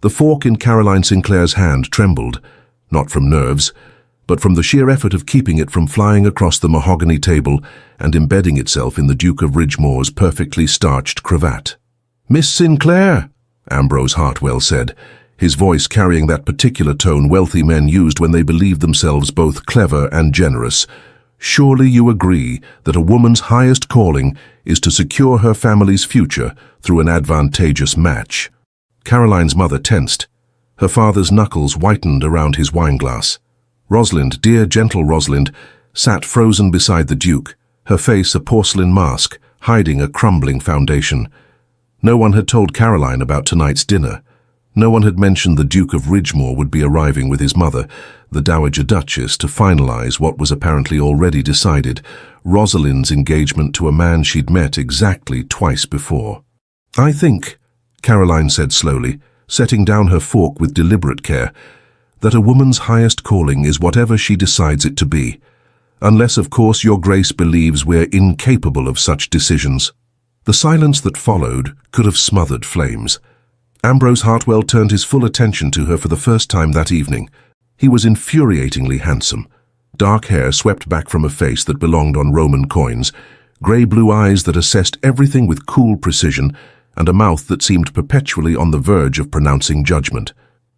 The fork in Caroline Sinclair's hand trembled, not from nerves, but from the sheer effort of keeping it from flying across the mahogany table and embedding itself in the Duke of Ridgemore's perfectly starched cravat. "Miss Sinclair," Ambrose Hartwell said, his voice carrying that particular tone wealthy men used when they believed themselves both clever and generous, "surely you agree that a woman's highest calling is to secure her family's future through an advantageous match." Caroline's mother tensed. Her father's knuckles whitened around his wineglass. Rosalind, dear gentle Rosalind, sat frozen beside the Duke, her face a porcelain mask, hiding a crumbling foundation. No one had told Caroline about tonight's dinner. No one had mentioned the Duke of Ridgemore would be arriving with his mother, the Dowager Duchess, to finalize what was apparently already decided, Rosalind's engagement to a man she'd met exactly twice before. "I think," Caroline said slowly, setting down her fork with deliberate care, "that a woman's highest calling is whatever she decides it to be, unless, of course, your Grace believes we're incapable of such decisions." The silence that followed could have smothered flames. Ambrose Hartwell turned his full attention to her for the first time that evening. He was infuriatingly handsome. Dark hair swept back from a face that belonged on Roman coins, grey-blue eyes that assessed everything with cool precision, and a mouth that seemed perpetually on the verge of pronouncing judgment.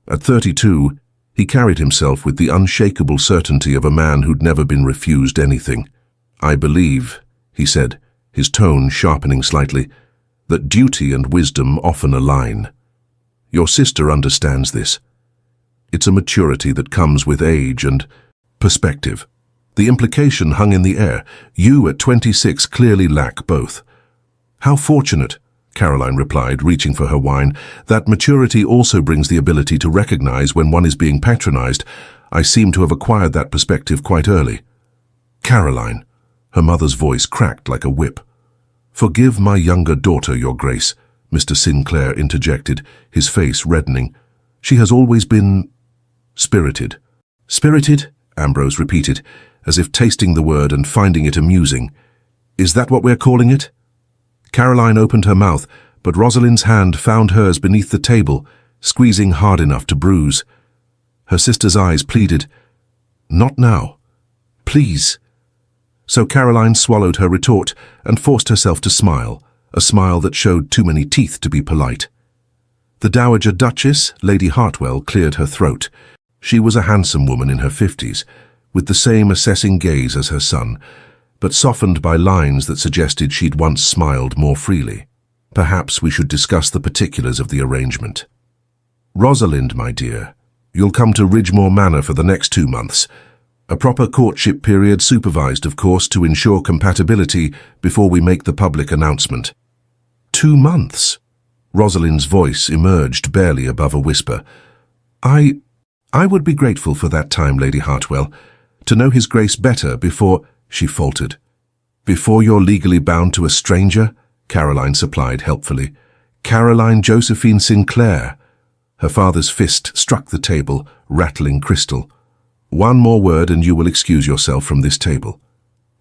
At 32, he carried himself with the unshakable certainty of a man who'd never been refused anything. "I believe," he said, his tone sharpening slightly, "that duty and wisdom often align. Your sister understands this. It's a maturity that comes with age and perspective." The implication hung in the air. You at 26 clearly lack both. "How fortunate," Caroline replied, reaching for her wine. "That maturity also brings the ability to recognize when one is being patronized. I seem to have acquired that perspective quite early." "Caroline," her mother's voice cracked like a whip. "Forgive my younger daughter, Your Grace," Mr. Sinclair interjected, his face reddening. "She has always been spirited." "Spirited?" Ambrose repeated, as if tasting the word and finding it amusing. "Is that what we're calling it?" Caroline opened her mouth, but Rosalind's hand found hers beneath the table, squeezing hard enough to bruise. Her sister's eyes pleaded, "Not now. Please." So Caroline swallowed her retort and forced herself to smile, a smile that showed too many teeth to be polite. The Dowager Duchess, Lady Hartwell, cleared her throat. She was a handsome woman in her 50s, with the same assessing gaze as her son, but softened by lines that suggested she'd once smiled more freely. "Perhaps we should discuss the particulars of the arrangement. Rosalind, my dear, you'll come to Ridgemore Manor for the next 2 months. A proper courtship period supervised, of course, to ensure compatibility before we make the public announcement." 2 months? Rosalind's voice emerged barely above a whisper. I would be grateful for that time, Lady Hartwell, to know His Grace better before—" she faltered. "Before you're legally bound to a stranger?" Caroline supplied helpfully. "Caroline Josephine Sinclair." Her father's fist struck the table, rattling crystal. "One more word and you will excuse yourself from this table."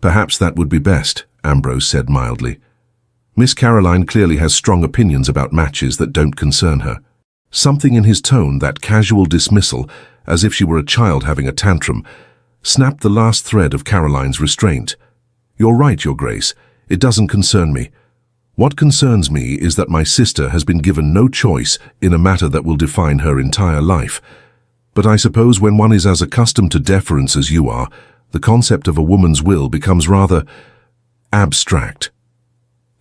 "Perhaps that would be best," Ambrose said mildly. "Miss Caroline clearly has strong opinions about matches that don't concern her." Something in his tone, that casual dismissal, as if she were a child having a tantrum, snapped the last thread of Caroline's restraint. "You're right, Your Grace. It doesn't concern me. What concerns me is that my sister has been given no choice in a matter that will define her entire life. But I suppose when one is as accustomed to deference as you are, the concept of a woman's will becomes rather abstract."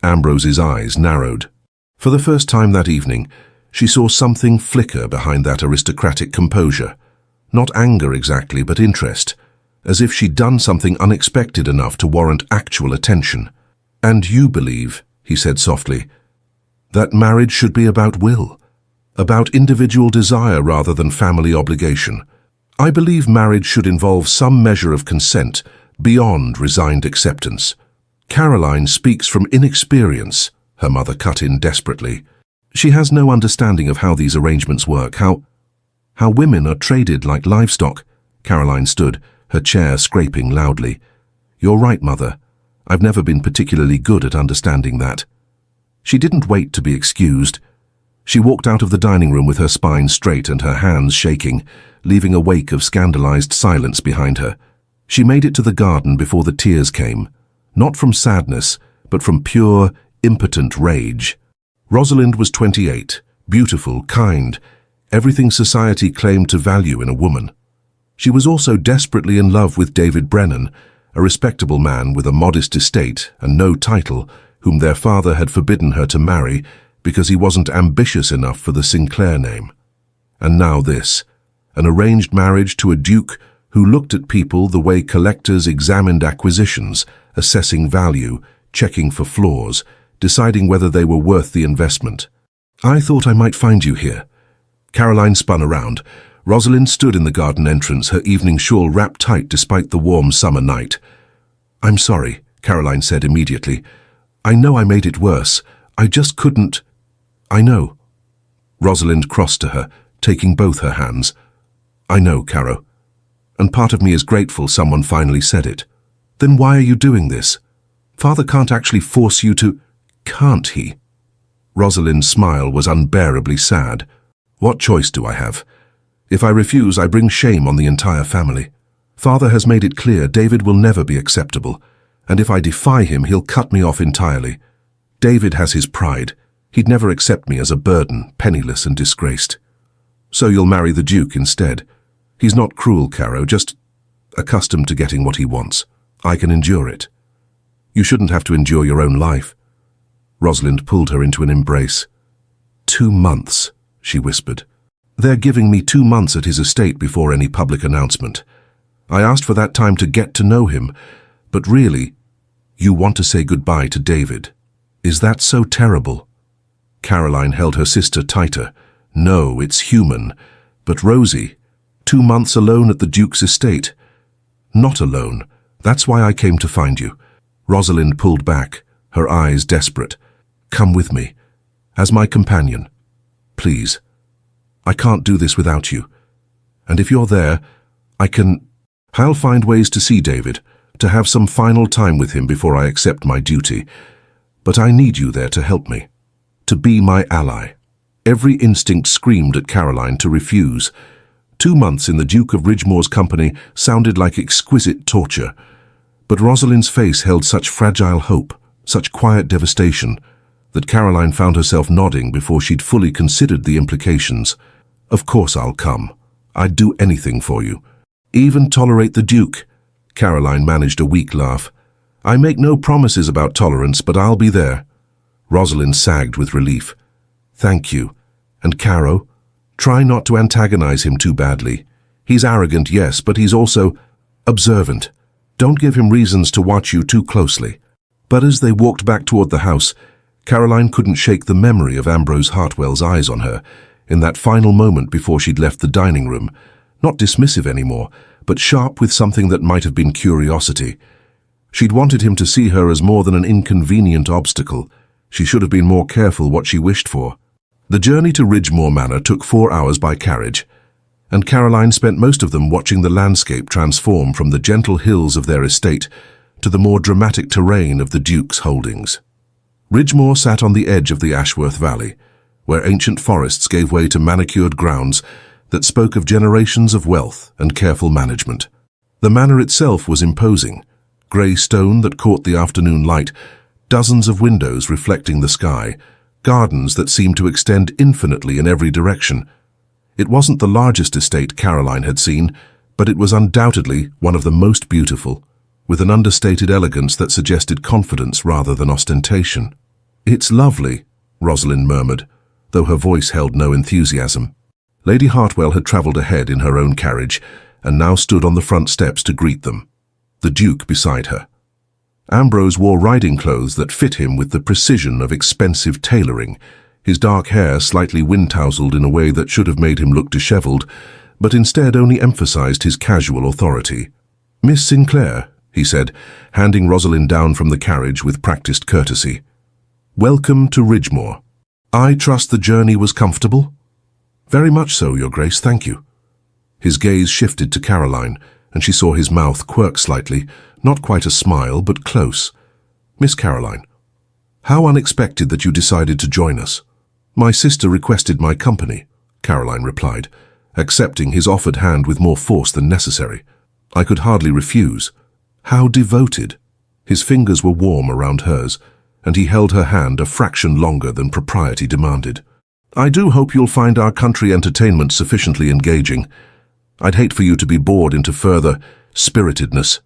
Ambrose's eyes narrowed. For the first time that evening, she saw something flicker behind that aristocratic composure. Not anger exactly, but interest, as if she'd done something unexpected enough to warrant actual attention. "And you believe," he said softly, "that marriage should be about will, about individual desire rather than family obligation. I believe marriage should involve some measure of consent beyond resigned acceptance." "Caroline speaks from inexperience," her mother cut in desperately. "She has no understanding of how these arrangements work, how women are traded like livestock." Caroline stood, her chair scraping loudly. "You're right, Mother. I've never been particularly good at understanding that." She didn't wait to be excused. She walked out of the dining room with her spine straight and her hands shaking, leaving a wake of scandalized silence behind her. She made it to the garden before the tears came, not from sadness, but from pure, impotent rage. Rosalind was 28, beautiful, kind, everything society claimed to value in a woman. She was also desperately in love with David Brennan, a respectable man with a modest estate and no title, whom their father had forbidden her to marry because he wasn't ambitious enough for the Sinclair name. And now this, an arranged marriage to a duke who looked at people the way collectors examined acquisitions, assessing value, checking for flaws, deciding whether they were worth the investment. "I thought I might find you here." Caroline spun around. Rosalind stood in the garden entrance, her evening shawl wrapped tight despite the warm summer night. "I'm sorry," Caroline said immediately. "I know I made it worse. I just couldn't—" "I know." Rosalind crossed to her, taking both her hands. "I know, Caro. And part of me is grateful someone finally said it." "Then why are you doing this? Father can't actually force you to—" "Can't he?" Rosalind's smile was unbearably sad. "What choice do I have? If I refuse, I bring shame on the entire family. Father has made it clear David will never be acceptable, and if I defy him, he'll cut me off entirely. David has his pride. He'd never accept me as a burden, penniless and disgraced. So you'll marry the Duke instead. He's not cruel, Caro, just accustomed to getting what he wants. I can endure it. You shouldn't have to endure your own life." Rosalind pulled her into an embrace. 2 months, she whispered. "They're giving me 2 months at his estate before any public announcement. I asked for that time to get to know him, but really, you want to say goodbye to David. Is that so terrible?" Caroline held her sister tighter. "No, it's human. But Rosie, 2 months alone at the Duke's estate." "Not alone. That's why I came to find you." Rosalind pulled back, her eyes desperate. "Come with me, as my companion. Please. I can't do this without you. And if you're there, I'll find ways to see David, to have some final time with him before I accept my duty. But I need you there to help me, to be my ally." Every instinct screamed at Caroline to refuse. 2 months in the Duke of Ridgemore's company sounded like exquisite torture. But Rosalind's face held such fragile hope, such quiet devastation, that Caroline found herself nodding before she'd fully considered the implications. "Of course I'll come. I'd do anything for you. Even tolerate the Duke." Caroline managed a weak laugh. "I make no promises about tolerance, but I'll be there." Rosalind sagged with relief. "Thank you. And Caro, try not to antagonize him too badly. He's arrogant, yes, but he's also observant. Don't give him reasons to watch you too closely." But as they walked back toward the house, Caroline couldn't shake the memory of Ambrose Hartwell's eyes on her in that final moment before she'd left the dining room, not dismissive anymore, but sharp with something that might have been curiosity. She'd wanted him to see her as more than an inconvenient obstacle. She should have been more careful what she wished for. The journey to Ridgemore Manor took 4 hours by carriage, and Caroline spent most of them watching the landscape transform from the gentle hills of their estate to the more dramatic terrain of the Duke's holdings. Ridgemore sat on the edge of the Ashworth Valley, where ancient forests gave way to manicured grounds that spoke of generations of wealth and careful management. The manor itself was imposing, grey stone that caught the afternoon light, dozens of windows reflecting the sky, gardens that seemed to extend infinitely in every direction. It wasn't the largest estate Caroline had seen, but it was undoubtedly one of the most beautiful, with an understated elegance that suggested confidence rather than ostentation. "It's lovely," Rosalind murmured, though her voice held no enthusiasm. Lady Hartwell had travelled ahead in her own carriage and now stood on the front steps to greet them, the Duke beside her. Ambrose wore riding clothes that fit him with the precision of expensive tailoring, his dark hair slightly wind-tousled in a way that should have made him look dishevelled, but instead only emphasized his casual authority. "Miss Sinclair," he said, handing Rosalind down from the carriage with practiced courtesy. "Welcome to Ridgemore. I trust the journey was comfortable?" "Very much so, Your Grace, thank you." His gaze shifted to Caroline, and she saw his mouth quirk slightly, not quite a smile, but close. "Miss Caroline, how unexpected that you decided to join us." My sister requested my company, Caroline replied, accepting his offered hand with more force than necessary. I could hardly refuse. How devoted! His fingers were warm around hers, and he held her hand a fraction longer than propriety demanded. I do hope you'll find our country entertainment sufficiently engaging. I'd hate for you to be bored into further spiritedness.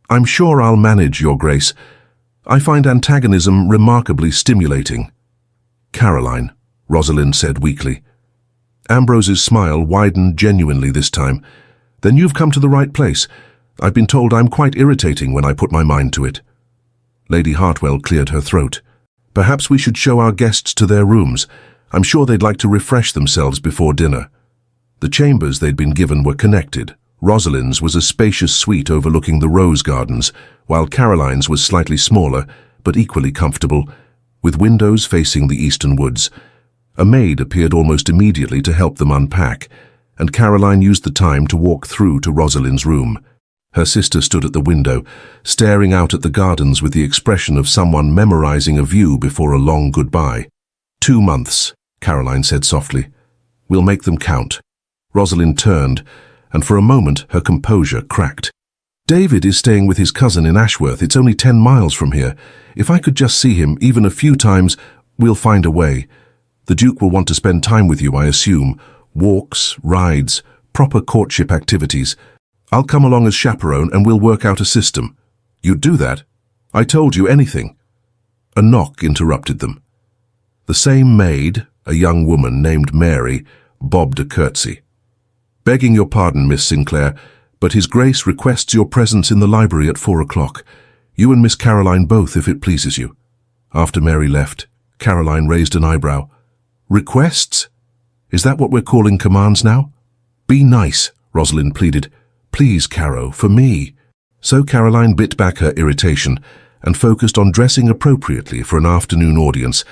I'm sure I'll manage, Your Grace. I find antagonism remarkably stimulating. Caroline, Rosalind said weakly. Ambrose's smile widened genuinely this time. Then you've come to the right place. I've been told I'm quite irritating when I put my mind to it. Lady Hartwell cleared her throat. Perhaps we should show our guests to their rooms. I'm sure they'd like to refresh themselves before dinner. The chambers they'd been given were connected. Rosalind's was a spacious suite overlooking the rose gardens, while Caroline's was slightly smaller, but equally comfortable, with windows facing the eastern woods. A maid appeared almost immediately to help them unpack, and Caroline used the time to walk through to Rosalind's room. Her sister stood at the window, staring out at the gardens with the expression of someone memorizing a view before a long goodbye. 2 months, Caroline said softly. We'll make them count. Rosalind turned, and for a moment her composure cracked. David is staying with his cousin in Ashworth. It's only 10 miles from here. If I could just see him, even a few times, we'll find a way. The Duke will want to spend time with you, I assume. Walks, rides, proper courtship activities. I'll come along as chaperone and we'll work out a system. You'd do that? I told you anything. A knock interrupted them. The same maid, a young woman named Mary, bobbed a curtsy. Begging your pardon, Miss Sinclair, but His Grace requests your presence in the library at 4 o'clock. You and Miss Caroline both, if it pleases you. After Mary left, Caroline raised an eyebrow. Requests? Is that what we're calling commands now? Be nice, Rosalind pleaded. Please, Caro, for me. So Caroline bit back her irritation and focused on dressing appropriately for an afternoon audience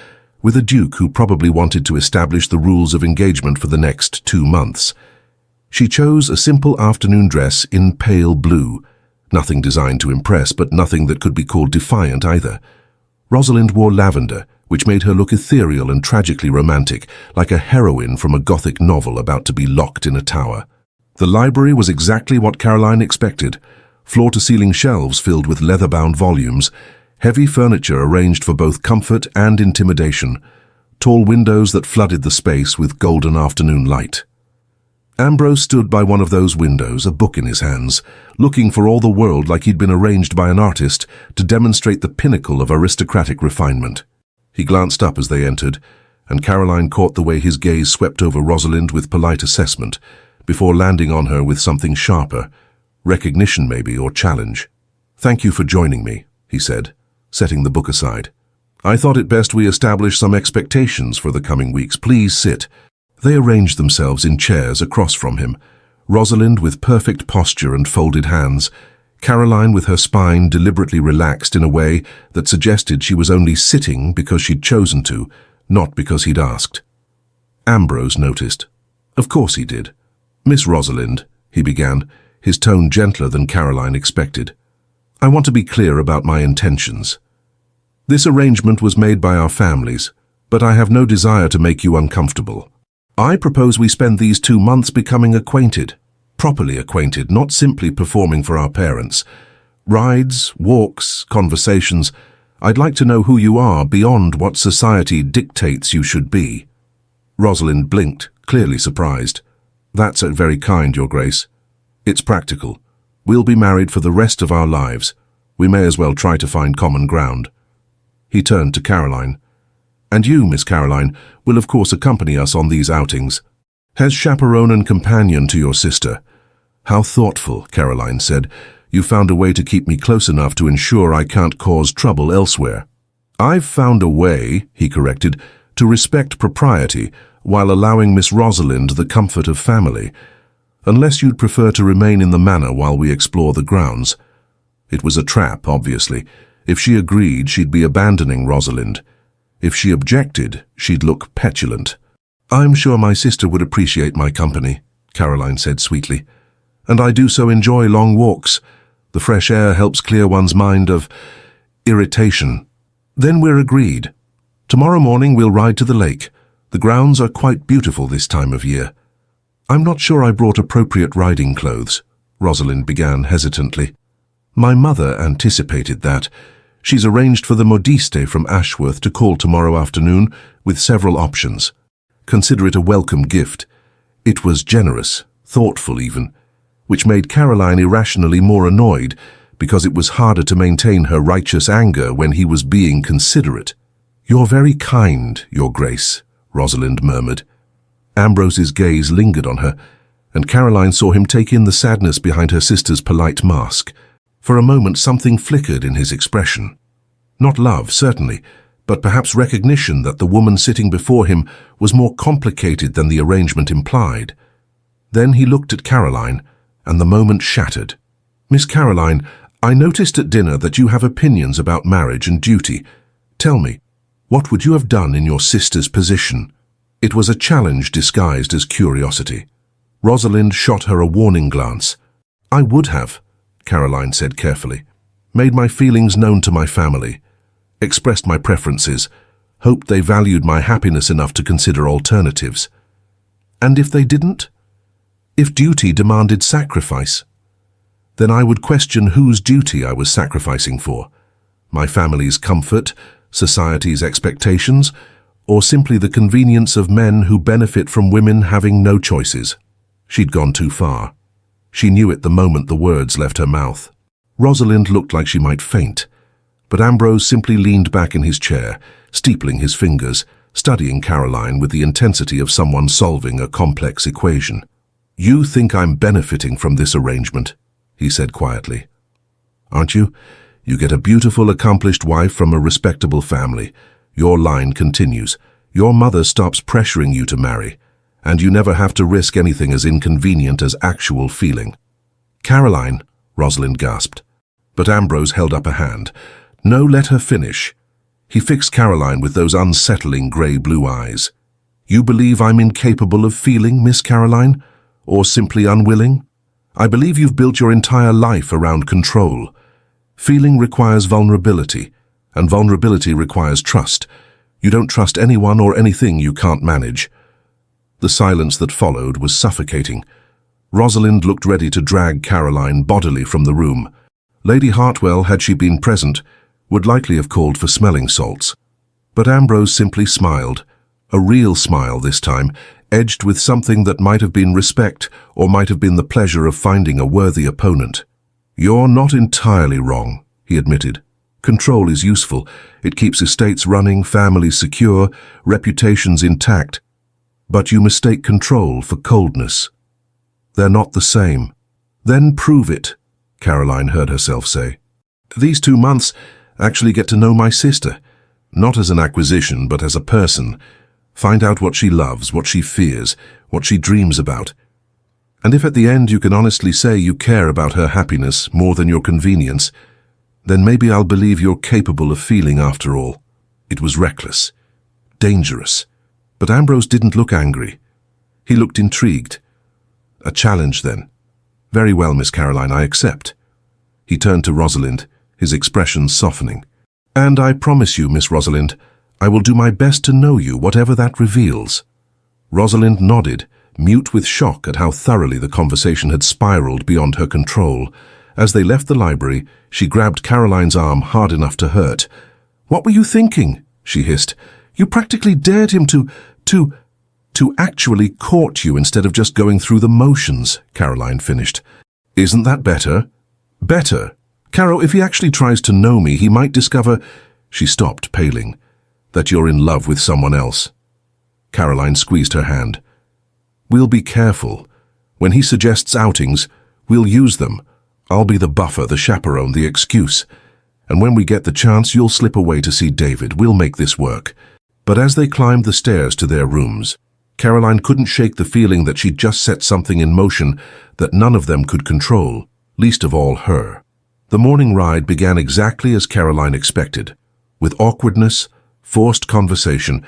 with a duke who probably wanted to establish the rules of engagement for the next 2 months. She chose a simple afternoon dress in pale blue, nothing designed to impress, but nothing that could be called defiant either. Rosalind wore lavender, which made her look ethereal and tragically romantic, like a heroine from a Gothic novel about to be locked in a tower. The library was exactly what Caroline expected, floor-to-ceiling shelves filled with leather-bound volumes, heavy furniture arranged for both comfort and intimidation, tall windows that flooded the space with golden afternoon light. Ambrose stood by one of those windows, a book in his hands, looking for all the world like he'd been arranged by an artist to demonstrate the pinnacle of aristocratic refinement. He glanced up as they entered, and Caroline caught the way his gaze swept over Rosalind with polite assessment, before landing on her with something sharper, recognition maybe, or challenge. Thank you for joining me, he said, setting the book aside. I thought it best we establish some expectations for the coming weeks. Please sit. They arranged themselves in chairs across from him, Rosalind with perfect posture and folded hands, Caroline with her spine deliberately relaxed in a way that suggested she was only sitting because she'd chosen to, not because he'd asked. Ambrose noticed. Of course he did. Miss Rosalind, he began, his tone gentler than Caroline expected. I want to be clear about my intentions. This arrangement was made by our families, but I have no desire to make you uncomfortable. I propose we spend these 2 months becoming acquainted, properly acquainted, not simply performing for our parents. Rides, walks, conversations. I'd like to know who you are beyond what society dictates you should be. Rosalind blinked, clearly surprised. That's very kind, Your Grace. It's practical. We'll be married for the rest of our lives. We may as well try to find common ground. He turned to Caroline. And you, Miss Caroline, will of course accompany us on these outings. As chaperone and companion to your sister. How thoughtful, Caroline said. You found a way to keep me close enough to ensure I can't cause trouble elsewhere. I've found a way, he corrected, to respect propriety while allowing Miss Rosalind the comfort of family, unless you'd prefer to remain in the manor while we explore the grounds. It was a trap, obviously. If she agreed, she'd be abandoning Rosalind. If she objected, she'd look petulant. I'm sure my sister would appreciate my company, Caroline said sweetly. And I do so enjoy long walks. The fresh air helps clear one's mind of irritation. Then we're agreed. Tomorrow morning we'll ride to the lake. The grounds are quite beautiful this time of year. I'm not sure I brought appropriate riding clothes, Rosalind began hesitantly. My mother anticipated that. She's arranged for the modiste from Ashworth to call tomorrow afternoon with several options. Consider it a welcome gift. It was generous, thoughtful even, which made Caroline irrationally more annoyed because it was harder to maintain her righteous anger when he was being considerate. You're very kind, Your Grace, Rosalind murmured. Ambrose's gaze lingered on her, and Caroline saw him take in the sadness behind her sister's polite mask. For a moment something flickered in his expression. Not love, certainly, but perhaps recognition that the woman sitting before him was more complicated than the arrangement implied. Then he looked at Caroline, and the moment shattered. Miss Caroline, I noticed at dinner that you have opinions about marriage and duty. Tell me, what would you have done in your sister's position? It was a challenge disguised as curiosity. Rosalind shot her a warning glance. I would have, Caroline said carefully, made my feelings known to my family, expressed my preferences, hoped they valued my happiness enough to consider alternatives. And if they didn't? If duty demanded sacrifice? Then I would question whose duty I was sacrificing for. My family's comfort, society's expectations, or simply the convenience of men who benefit from women having no choices. She'd gone too far. She knew it the moment the words left her mouth. Rosalind looked like she might faint, but Ambrose simply leaned back in his chair, steepling his fingers, studying Caroline with the intensity of someone solving a complex equation. You think I'm benefiting from this arrangement, he said quietly. Aren't you? You get a beautiful, accomplished wife from a respectable family. Your line continues. Your mother stops pressuring you to marry, and you never have to risk anything as inconvenient as actual feeling. Caroline, Rosalind gasped. But Ambrose held up a hand. No, let her finish. He fixed Caroline with those unsettling grey-blue eyes. You believe I'm incapable of feeling, Miss Caroline? Or simply unwilling? I believe you've built your entire life around control. Feeling requires vulnerability, and vulnerability requires trust. You don't trust anyone or anything you can't manage. The silence that followed was suffocating. Rosalind looked ready to drag Caroline bodily from the room. Lady Hartwell, had she been present, would likely have called for smelling salts. But Ambrose simply smiled, a real smile this time, edged with something that might have been respect or might have been the pleasure of finding a worthy opponent. You're not entirely wrong, he admitted. Control is useful. It keeps estates running, families secure, reputations intact. But you mistake control for coldness. They're not the same. Then prove it, Caroline heard herself say. These 2 months actually get to know my sister, not as an acquisition, but as a person. Find out what she loves, what she fears, what she dreams about. And if at the end you can honestly say you care about her happiness more than your convenience, then maybe I'll believe you're capable of feeling after all. It was reckless, dangerous. But Ambrose didn't look angry. He looked intrigued. A challenge, then. Very well, Miss Caroline, I accept. He turned to Rosalind, his expression softening. And I promise you, Miss Rosalind, I will do my best to know you, whatever that reveals. Rosalind nodded, mute with shock at how thoroughly the conversation had spiraled beyond her control. As they left the library, she grabbed Caroline's arm hard enough to hurt. What were you thinking? She hissed. You practically dared him to actually court you instead of just going through the motions, Caroline finished. Isn't that better? Better. Caro, if he actually tries to know me, he might discover— She stopped, paling. That you're in love with someone else. Caroline squeezed her hand. We'll be careful. When he suggests outings, we'll use them. I'll be the buffer, the chaperone, the excuse. And when we get the chance, you'll slip away to see David. We'll make this work. But as they climbed the stairs to their rooms, Caroline couldn't shake the feeling that she'd just set something in motion that none of them could control, least of all her. The morning ride began exactly as Caroline expected, with awkwardness, forced conversation,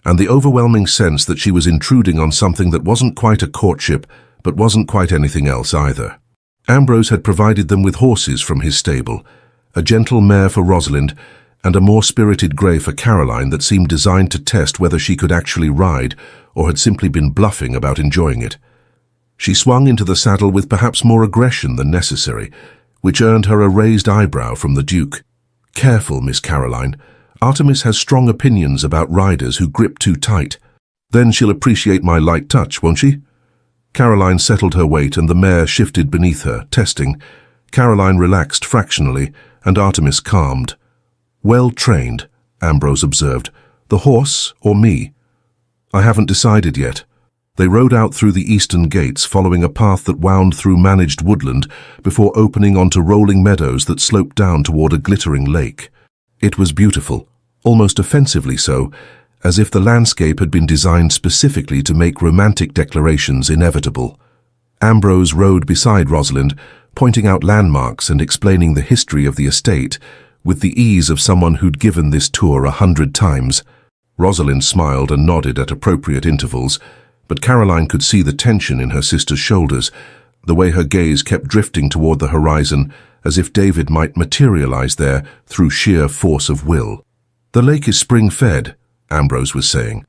and the overwhelming sense that she was intruding on something that wasn't quite a courtship, but wasn't quite anything else either. Ambrose had provided them with horses from his stable, a gentle mare for Rosalind, and a more spirited grey for Caroline that seemed designed to test whether she could actually ride or had simply been bluffing about enjoying it. She swung into the saddle with perhaps more aggression than necessary, which earned her a raised eyebrow from the Duke. "Careful, Miss Caroline. Artemis has strong opinions about riders who grip too tight. Then she'll appreciate my light touch, won't she?" Caroline settled her weight and the mare shifted beneath her, testing. Caroline relaxed fractionally and Artemis calmed. "Well trained," Ambrose observed. "The horse or me?" "I haven't decided yet." They rode out through the eastern gates, following a path that wound through managed woodland before opening onto rolling meadows that sloped down toward a glittering lake. It was beautiful, almost offensively so, as if the landscape had been designed specifically to make romantic declarations inevitable. Ambrose rode beside Rosalind, pointing out landmarks and explaining the history of the estate with the ease of someone who'd given this tour 100 times. Rosalind smiled and nodded at appropriate intervals, but Caroline could see the tension in her sister's shoulders, the way her gaze kept drifting toward the horizon, as if David might materialize there through sheer force of will. "The lake is spring-fed," Ambrose was saying.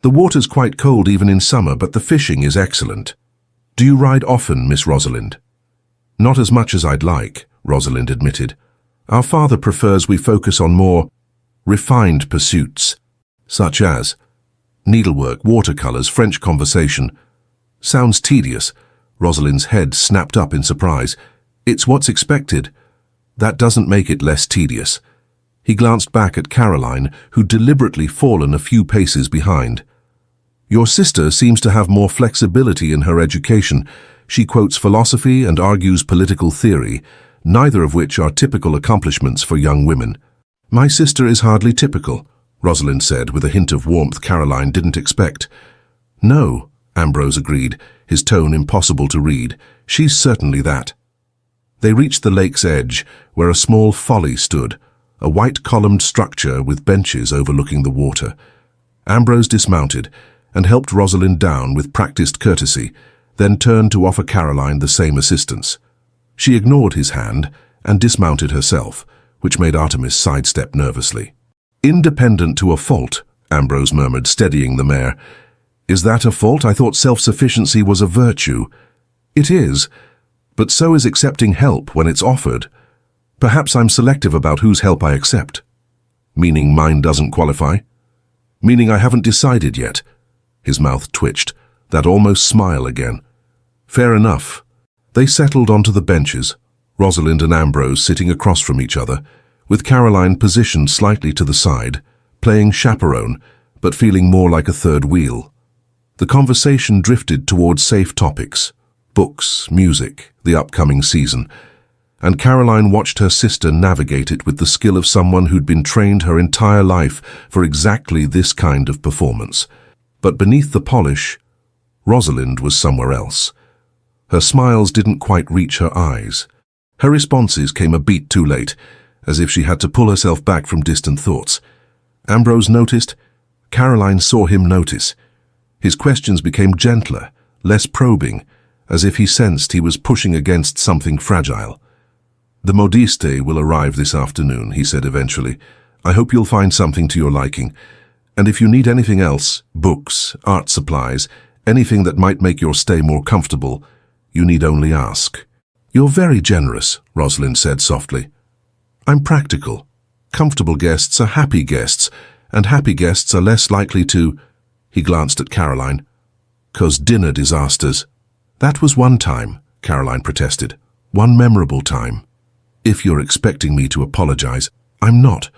"The water's quite cold even in summer, but the fishing is excellent. Do you ride often, Miss Rosalind?" "Not as much as I'd like," Rosalind admitted. "Our father prefers we focus on more refined pursuits, such as needlework, watercolors, French conversation." "Sounds tedious." Rosalind's head snapped up in surprise. "It's what's expected." "That doesn't make it less tedious." He glanced back at Caroline, who'd deliberately fallen a few paces behind. "Your sister seems to have more flexibility in her education. She quotes philosophy and argues political theory, neither of which are typical accomplishments for young women." "My sister is hardly typical," Rosalind said with a hint of warmth Caroline didn't expect. "No," Ambrose agreed, his tone impossible to read. "She's certainly that." They reached the lake's edge, where a small folly stood, a white-columned structure with benches overlooking the water. Ambrose dismounted and helped Rosalind down with practiced courtesy, then turned to offer Caroline the same assistance. She ignored his hand and dismounted herself, which made Artemis sidestep nervously. "Independent to a fault," Ambrose murmured, steadying the mare. "Is that a fault? I thought self-sufficiency was a virtue." "It is, but so is accepting help when it's offered. Perhaps I'm selective about whose help I accept." "Meaning mine doesn't qualify?" "Meaning I haven't decided yet." His mouth twitched, that almost smile again. "Fair enough." They settled onto the benches, Rosalind and Ambrose sitting across from each other, with Caroline positioned slightly to the side, playing chaperone, but feeling more like a third wheel. The conversation drifted towards safe topics: books, music, the upcoming season, and Caroline watched her sister navigate it with the skill of someone who'd been trained her entire life for exactly this kind of performance. But beneath the polish, Rosalind was somewhere else. Her smiles didn't quite reach her eyes. Her responses came a beat too late, as if she had to pull herself back from distant thoughts. Ambrose noticed. Caroline saw him notice. His questions became gentler, less probing, as if he sensed he was pushing against something fragile. "The modiste will arrive this afternoon," he said eventually. "I hope you'll find something to your liking. And if you need anything else, books, art supplies, anything that might make your stay more comfortable, you need only ask." "You're very generous," Rosalind said softly. "I'm practical. Comfortable guests are happy guests, and happy guests are less likely to—" He glanced at Caroline. "'Cause dinner disasters." "That was one time," Caroline protested. "One memorable time." "If you're expecting me to apologize, I'm not.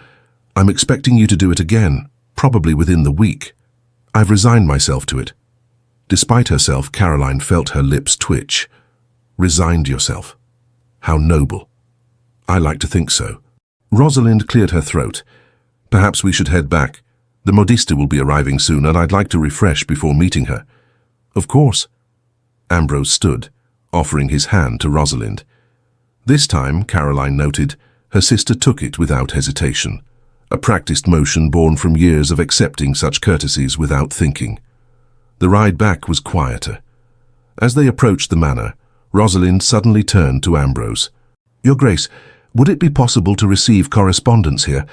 I'm expecting you to do it again, probably within the week. I've resigned myself to it." Despite herself, Caroline felt her lips twitch. "Resigned yourself? How noble." "I like to think so." Rosalind cleared her throat. "Perhaps we should head back. The modiste will be arriving soon, and I'd like to refresh before meeting her." "Of course." Ambrose stood, offering his hand to Rosalind. This time, Caroline noted, her sister took it without hesitation, a practiced motion born from years of accepting such courtesies without thinking. The ride back was quieter. As they approached the manor, Rosalind suddenly turned to Ambrose. "Your Grace, would it be possible to receive correspondence here?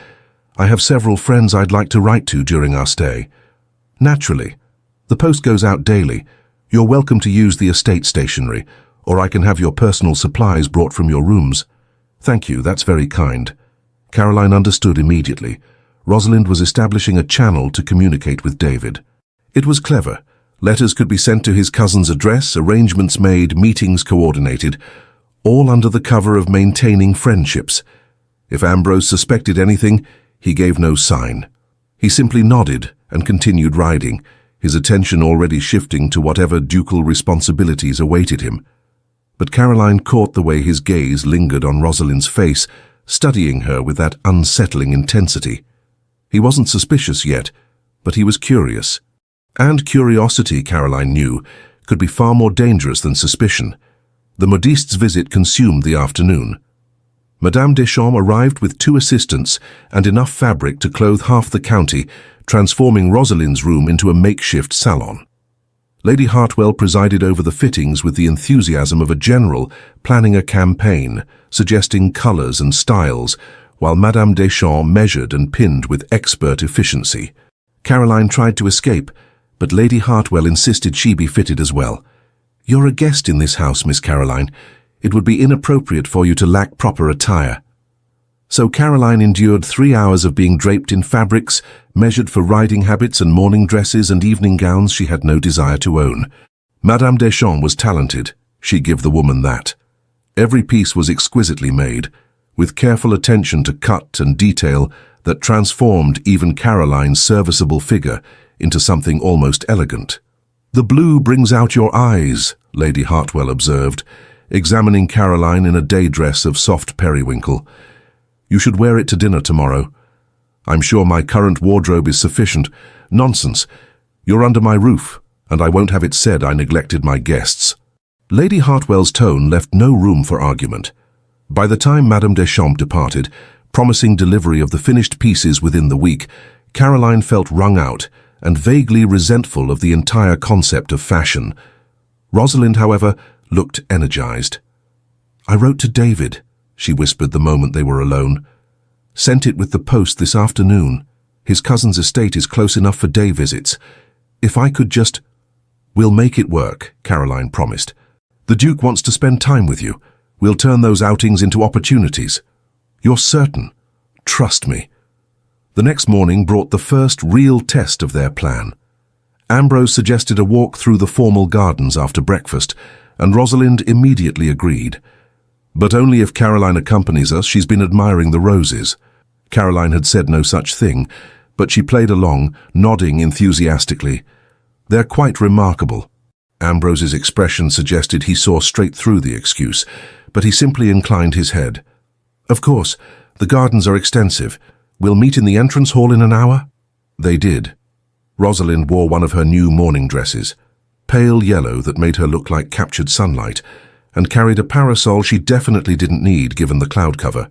I have several friends I'd like to write to during our stay. Naturally. The post goes out daily. You're welcome to use the estate stationery, or I can have your personal supplies brought from your rooms. Thank you, that's very kind. Caroline understood immediately. Rosalind was establishing a channel to communicate with David. It was clever. Letters could be sent to his cousin's address, arrangements made, meetings coordinated, all under the cover of maintaining friendships. If Ambrose suspected anything, he gave no sign. He simply nodded and continued riding, his attention already shifting to whatever ducal responsibilities awaited him. But Caroline caught the way his gaze lingered on Rosalind's face, studying her with that unsettling intensity. He wasn't suspicious yet, but he was curious. And curiosity, Caroline knew, could be far more dangerous than suspicion. The modiste's visit consumed the afternoon. Madame Deschamps arrived with 2 assistants and enough fabric to clothe half the county, transforming Rosalind's room into a makeshift salon. Lady Hartwell presided over the fittings with the enthusiasm of a general planning a campaign, suggesting colors and styles, while Madame Deschamps measured and pinned with expert efficiency. Caroline tried to escape, but Lady Hartwell insisted she be fitted as well. "You're a guest in this house, Miss Caroline. It would be inappropriate for you to lack proper attire." So Caroline endured 3 hours of being draped in fabrics, measured for riding habits and morning dresses and evening gowns she had no desire to own. Madame Deschamps was talented, she'd give the woman that. Every piece was exquisitely made, with careful attention to cut and detail that transformed even Caroline's serviceable figure into something almost elegant. "The blue brings out your eyes," Lady Hartwell observed, examining Caroline in a day dress of soft periwinkle. "You should wear it to dinner tomorrow." "I'm sure my current wardrobe is sufficient." "Nonsense. You're under my roof, and I won't have it said I neglected my guests." Lady Hartwell's tone left no room for argument. By the time Madame Deschamps departed, promising delivery of the finished pieces within the week, Caroline felt wrung out and vaguely resentful of the entire concept of fashion. Rosalind, however, looked energized. "I wrote to David," she whispered the moment they were alone. "Sent it with the post this afternoon. His cousin's estate is close enough for day visits. If I could just—" "We'll make it work," Caroline promised. "The Duke wants to spend time with you. We'll turn those outings into opportunities." "You're certain?" "Trust me." The next morning brought the first real test of their plan. Ambrose suggested a walk through the formal gardens after breakfast, and Rosalind immediately agreed. "But only if Caroline accompanies us. She's been admiring the roses." Caroline had said no such thing, but she played along, nodding enthusiastically. "They're quite remarkable." Ambrose's expression suggested he saw straight through the excuse, but he simply inclined his head. "Of course, the gardens are extensive. We'll meet in the entrance hall in an hour?" They did. Rosalind wore one of her new morning dresses, pale yellow that made her look like captured sunlight, and carried a parasol she definitely didn't need given the cloud cover.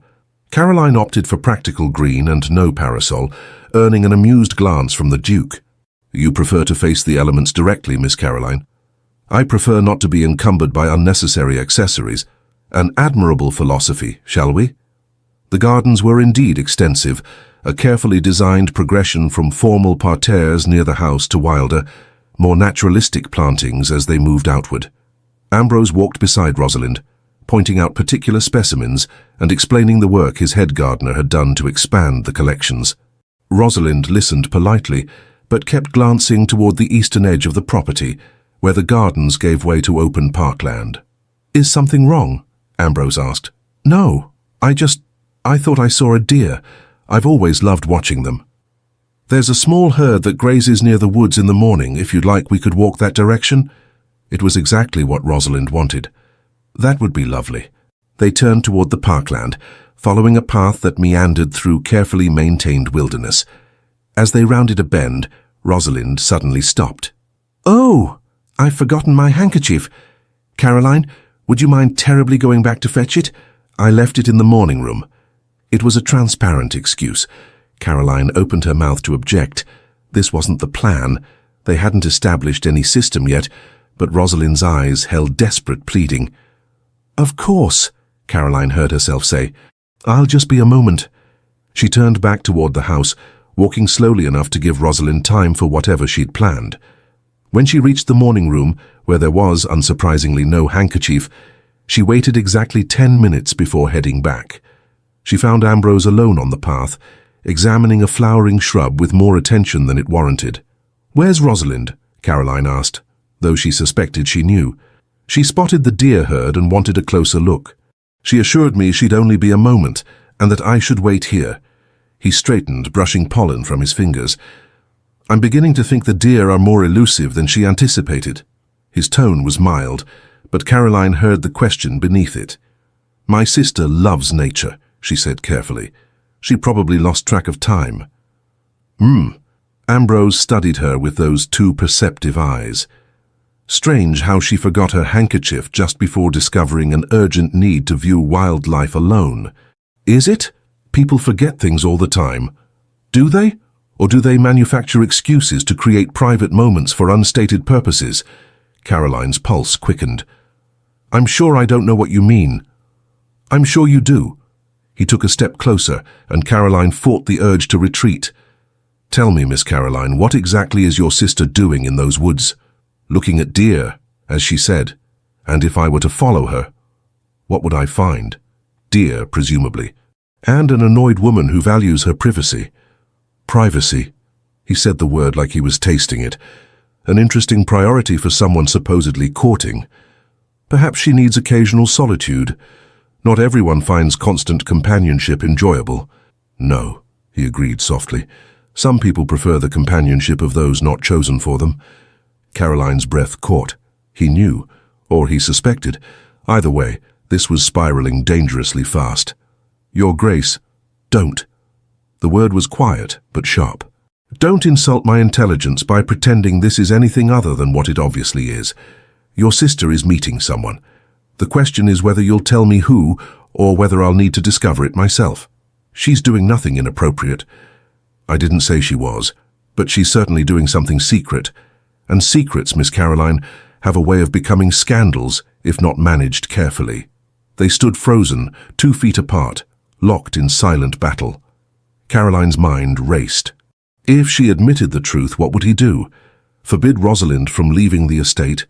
Caroline opted for practical green and no parasol, earning an amused glance from the Duke. "You prefer to face the elements directly, Miss Caroline?" "I prefer not to be encumbered by unnecessary accessories. An admirable philosophy, shall we?" The gardens were indeed extensive, a carefully designed progression from formal parterres near the house to wilder, more naturalistic plantings as they moved outward. Ambrose walked beside Rosalind, pointing out particular specimens and explaining the work his head gardener had done to expand the collections. Rosalind listened politely, but kept glancing toward the eastern edge of the property, where the gardens gave way to open parkland. "Is something wrong?" Ambrose asked. "No, I thought I saw a deer. I've always loved watching them." "There's a small herd that grazes near the woods in the morning. If you'd like, we could walk that direction." It was exactly what Rosalind wanted. "That would be lovely." They turned toward the parkland, following a path that meandered through carefully maintained wilderness. As they rounded a bend, Rosalind suddenly stopped. "Oh, I've forgotten my handkerchief. Caroline, would you mind terribly going back to fetch it? I left it in the morning room." It was a transparent excuse. Caroline opened her mouth to object. This wasn't the plan. They hadn't established any system yet, but Rosalind's eyes held desperate pleading. "Of course," Caroline heard herself say. "I'll just be a moment." She turned back toward the house, walking slowly enough to give Rosalind time for whatever she'd planned. When she reached the morning room, where there was, unsurprisingly, no handkerchief, she waited exactly 10 minutes before heading back. She found Ambrose alone on the path, examining a flowering shrub with more attention than it warranted. "Where's Rosalind?" Caroline asked, though she suspected she knew. She spotted the deer herd and wanted a closer look. "She assured me she'd only be a moment, and that I should wait here." He straightened, brushing pollen from his fingers. "I'm beginning to think the deer are more elusive than she anticipated." His tone was mild, but Caroline heard the question beneath it. "My sister loves nature," she said carefully. "She probably lost track of time." Ambrose studied her with those two perceptive eyes. Strange how she forgot her handkerchief just before discovering an urgent need to view wildlife alone. "Is it? People forget things all the time. Do they? Or do they manufacture excuses to create private moments for unstated purposes?" Caroline's pulse quickened. "I'm sure I don't know what you mean." "I'm sure you do." He took a step closer, and Caroline fought the urge to retreat. "Tell me, Miss Caroline, what exactly is your sister doing in those woods?" "Looking at deer," as she said. "And if I were to follow her, what would I find?" "Deer, presumably. And an annoyed woman who values her privacy." "Privacy." He said the word like he was tasting it. An interesting priority for someone supposedly courting. Perhaps she needs occasional solitude. Not everyone finds constant companionship enjoyable. "No," he agreed softly. "Some people prefer the companionship of those not chosen for them." Caroline's breath caught. He knew, or he suspected. Either way, this was spiraling dangerously fast. "Your Grace, don't." The word was quiet, but sharp. "Don't insult my intelligence by pretending this is anything other than what it obviously is. Your sister is meeting someone. The question is whether you'll tell me who, or whether I'll need to discover it myself. She's doing nothing inappropriate." "I didn't say she was, but she's certainly doing something secret. And secrets, Miss Caroline, have a way of becoming scandals if not managed carefully." They stood frozen, 2 feet apart, locked in silent battle. Caroline's mind raced. If she admitted the truth, what would he do? Forbid Rosalind from leaving the estate?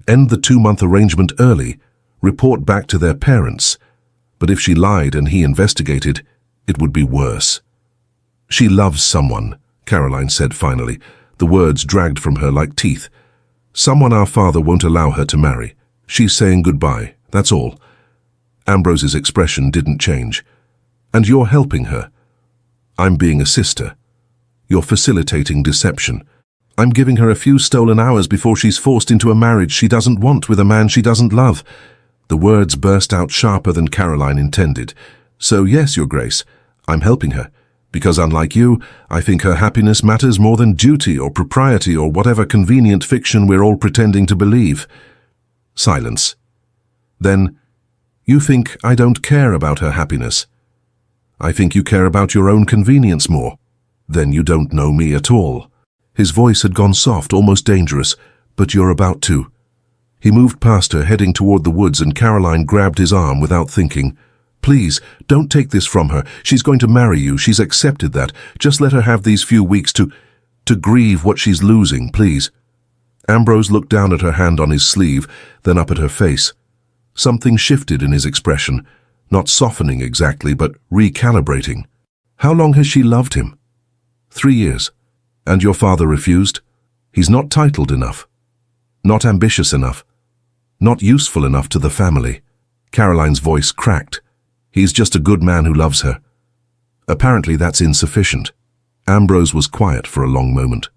End the 2-month arrangement early? Report back to their parents? But if she lied and he investigated, it would be worse. "She loves someone," Caroline said finally. The words dragged from her like teeth. "Someone our father won't allow her to marry. She's saying goodbye, that's all." Ambrose's expression didn't change. "And you're helping her." "I'm being a sister." "You're facilitating deception." "I'm giving her a few stolen hours before she's forced into a marriage she doesn't want with a man she doesn't love." The words burst out sharper than Caroline intended. "So yes, Your Grace, I'm helping her. Because unlike you, I think her happiness matters more than duty or propriety or whatever convenient fiction we're all pretending to believe." Silence. Then, "You think I don't care about her happiness?" "I think you care about your own convenience more." "Then you don't know me at all." His voice had gone soft, almost dangerous. "But you're about to." He moved past her, heading toward the woods, and Caroline grabbed his arm without thinking. "Please, don't take this from her. She's going to marry you. She's accepted that. Just let her have these few weeks to grieve what she's losing, please." Ambrose looked down at her hand on his sleeve, then up at her face. Something shifted in his expression, not softening exactly, but recalibrating. "How long has she loved him?" 3 years. "And your father refused?" "He's not titled enough. Not ambitious enough. Not useful enough to the family." Caroline's voice cracked. "He's just a good man who loves her." Apparently that's insufficient. Ambrose was quiet for a long moment.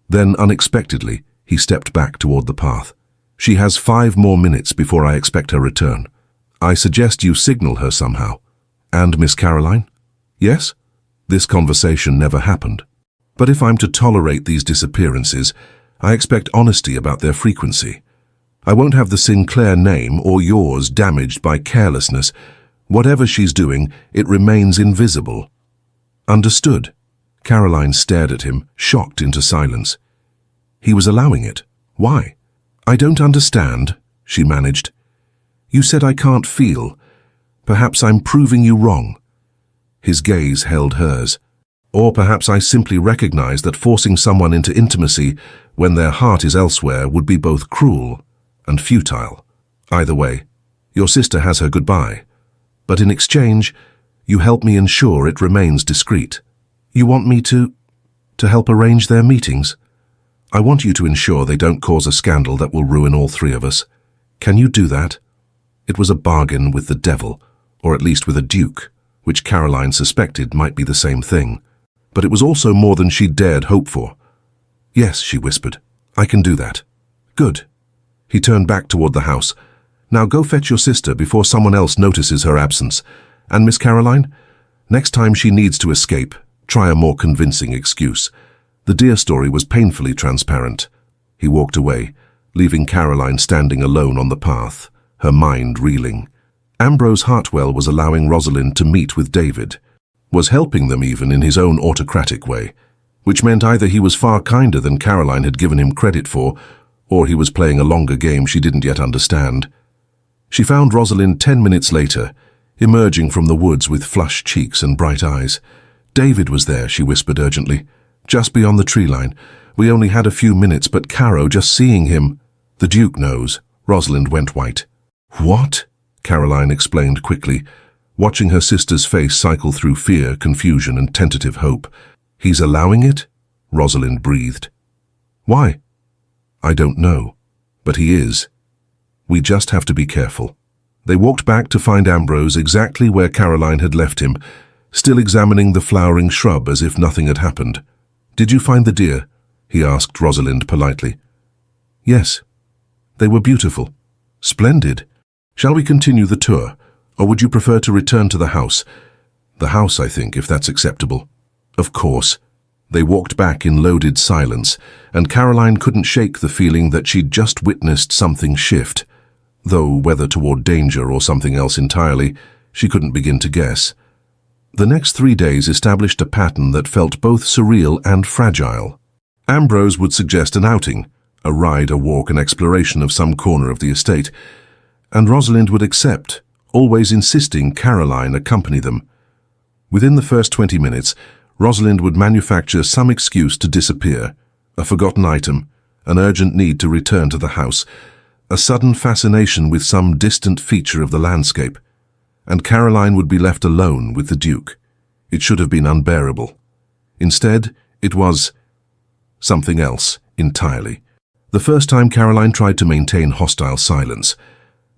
Then, unexpectedly, he stepped back toward the path. "She has 5 more minutes before I expect her return. I suggest you signal her somehow." "And Miss Caroline?" "Yes?" This conversation never happened. But if I'm to tolerate these disappearances, I expect honesty about their frequency. I won't have the Sinclair name or yours damaged by carelessness. Whatever she's doing, it remains invisible." "Understood." Caroline stared at him, shocked into silence. He was allowing it. Why? "I don't understand," she managed. "You said I can't feel. Perhaps I'm proving you wrong." His gaze held hers. Or perhaps I simply recognize that forcing someone into intimacy when their heart is elsewhere would be both cruel and futile. Either way, your sister has her goodbye. But in exchange, you help me ensure it remains discreet. You want me to help arrange their meetings? I want you to ensure they don't cause a scandal that will ruin all three of us. Can you do that? It was a bargain with the devil, or at least with a duke, which Caroline suspected might be the same thing. But it was also more than she dared hope for. Yes, she whispered. I can do that. Good. He turned back toward the house. Now go fetch your sister before someone else notices her absence. And Miss Caroline, next time she needs to escape, try a more convincing excuse. The deer story was painfully transparent. He walked away, leaving Caroline standing alone on the path, her mind reeling. Ambrose Hartwell was allowing Rosalind to meet with David, was helping them even in his own autocratic way, which meant either he was far kinder than Caroline had given him credit for, or he was playing a longer game she didn't yet understand. She found Rosalind 10 minutes later, emerging from the woods with flushed cheeks and bright eyes. David was there, she whispered urgently, just beyond the tree line. We only had a few minutes, but Caro, just seeing him. The Duke knows. Rosalind went white. What? Caroline explained quickly, watching her sister's face cycle through fear, confusion, and tentative hope. He's allowing it? Rosalind breathed. Why? I don't know, but he is. We just have to be careful. They walked back to find Ambrose exactly where Caroline had left him, still examining the flowering shrub as if nothing had happened. Did you find the deer? He asked Rosalind politely. Yes. They were beautiful. Splendid. Shall we continue the tour, or would you prefer to return to the house? The house, I think, if that's acceptable. Of course. They walked back in loaded silence, and Caroline couldn't shake the feeling that she'd just witnessed something shift, though whether toward danger or something else entirely, she couldn't begin to guess. The next 3 days established a pattern that felt both surreal and fragile. Ambrose would suggest an outing, a ride, a walk, an exploration of some corner of the estate, and Rosalind would accept, always insisting Caroline accompany them. Within the first 20 minutes, Rosalind would manufacture some excuse to disappear, a forgotten item, an urgent need to return to the house, a sudden fascination with some distant feature of the landscape, and Caroline would be left alone with the Duke. It should have been unbearable. Instead, it was something else entirely. The first time Caroline tried to maintain hostile silence,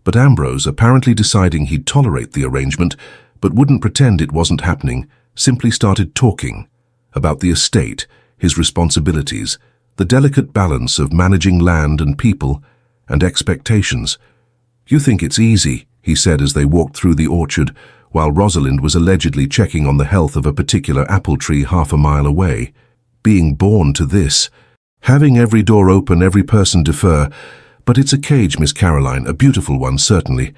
but Ambrose, apparently deciding he'd tolerate the arrangement, but wouldn't pretend it wasn't happening, simply started talking about the estate, his responsibilities, the delicate balance of managing land and people, and expectations. You think it's easy, he said as they walked through the orchard, while Rosalind was allegedly checking on the health of a particular apple tree half a mile away. Being born to this, having every door open, every person defer. But it's a cage, Miss Caroline, a beautiful one, certainly,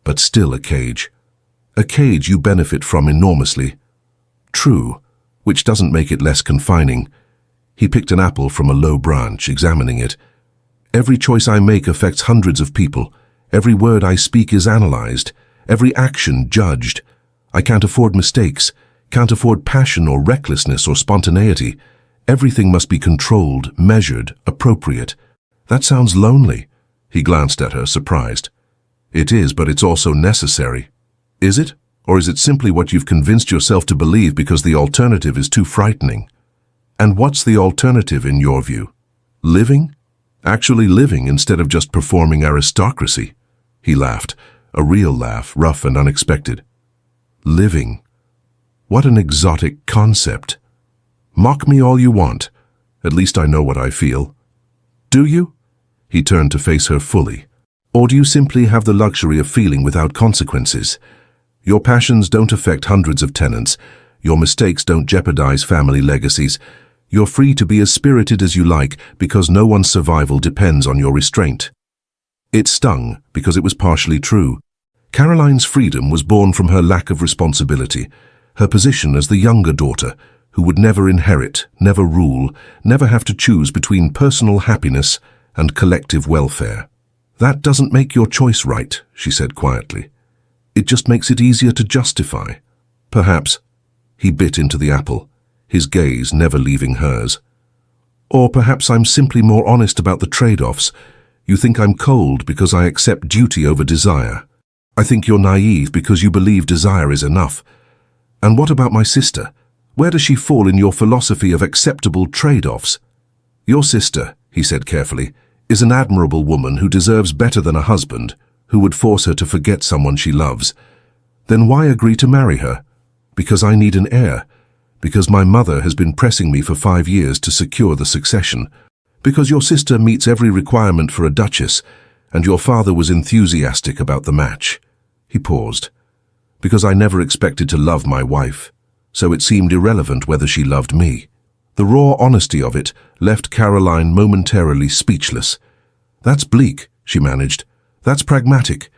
but still a cage. A cage you benefit from enormously. True, which doesn't make it less confining. He picked an apple from a low branch, examining it. Every choice I make affects hundreds of people. Every word I speak is analyzed. Every action judged. I can't afford mistakes, can't afford passion or recklessness or spontaneity. Everything must be controlled, measured, appropriate. That sounds lonely. He glanced at her, surprised. It is, but it's also necessary. Is it? Or is it simply what you've convinced yourself to believe because the alternative is too frightening? And what's the alternative in your view? Living? Actually living instead of just performing aristocracy? He laughed, a real laugh, rough and unexpected. Living. What an exotic concept. Mock me all you want. At least I know what I feel. Do you? He turned to face her fully. Or do you simply have the luxury of feeling without consequences? Your passions don't affect hundreds of tenants. Your mistakes don't jeopardize family legacies. You're free to be as spirited as you like because no one's survival depends on your restraint. It stung because it was partially true. Caroline's freedom was born from her lack of responsibility, her position as the younger daughter, who would never inherit, never rule, never have to choose between personal happiness and collective welfare. That doesn't make your choice right, she said quietly. It just makes it easier to justify. Perhaps. He bit into the apple, his gaze never leaving hers. Or perhaps I'm simply more honest about the trade-offs. You think I'm cold because I accept duty over desire. I think you're naive because you believe desire is enough. And what about my sister? Where does she fall in your philosophy of acceptable trade-offs? Your sister, he said carefully, is an admirable woman who deserves better than a husband who would force her to forget someone she loves. Then why agree to marry her? Because I need an heir. Because my mother has been pressing me for 5 years to secure the succession. Because your sister meets every requirement for a duchess, and your father was enthusiastic about the match. He paused. Because I never expected to love my wife, so it seemed irrelevant whether she loved me. The raw honesty of it left Caroline momentarily speechless. That's bleak, she managed. That's pragmatic.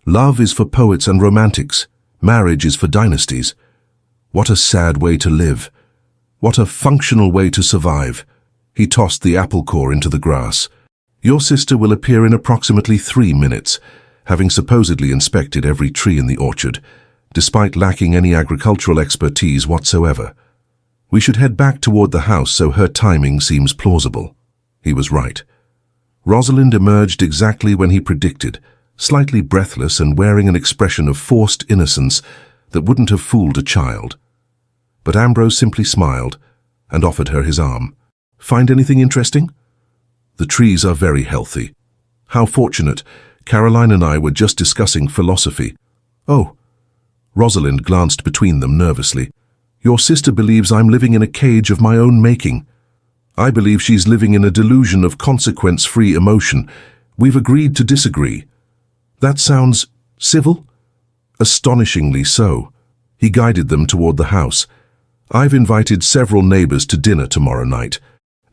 Love is for poets and romantics. Marriage is for dynasties. What a sad way to live. What a functional way to survive. He tossed the apple core into the grass. Your sister will appear in approximately 3 minutes, having supposedly inspected every tree in the orchard, despite lacking any agricultural expertise whatsoever. We should head back toward the house so her timing seems plausible. He was right. Rosalind emerged exactly when he predicted, slightly breathless and wearing an expression of forced innocence that wouldn't have fooled a child. But Ambrose simply smiled and offered her his arm. Find anything interesting? The trees are very healthy. How fortunate. Caroline and I were just discussing philosophy. Oh. Rosalind glanced between them nervously. Your sister believes I'm living in a cage of my own making. I believe she's living in a delusion of consequence-free emotion. We've agreed to disagree. That sounds civil? Astonishingly so. He guided them toward the house. I've invited several neighbors to dinner tomorrow night.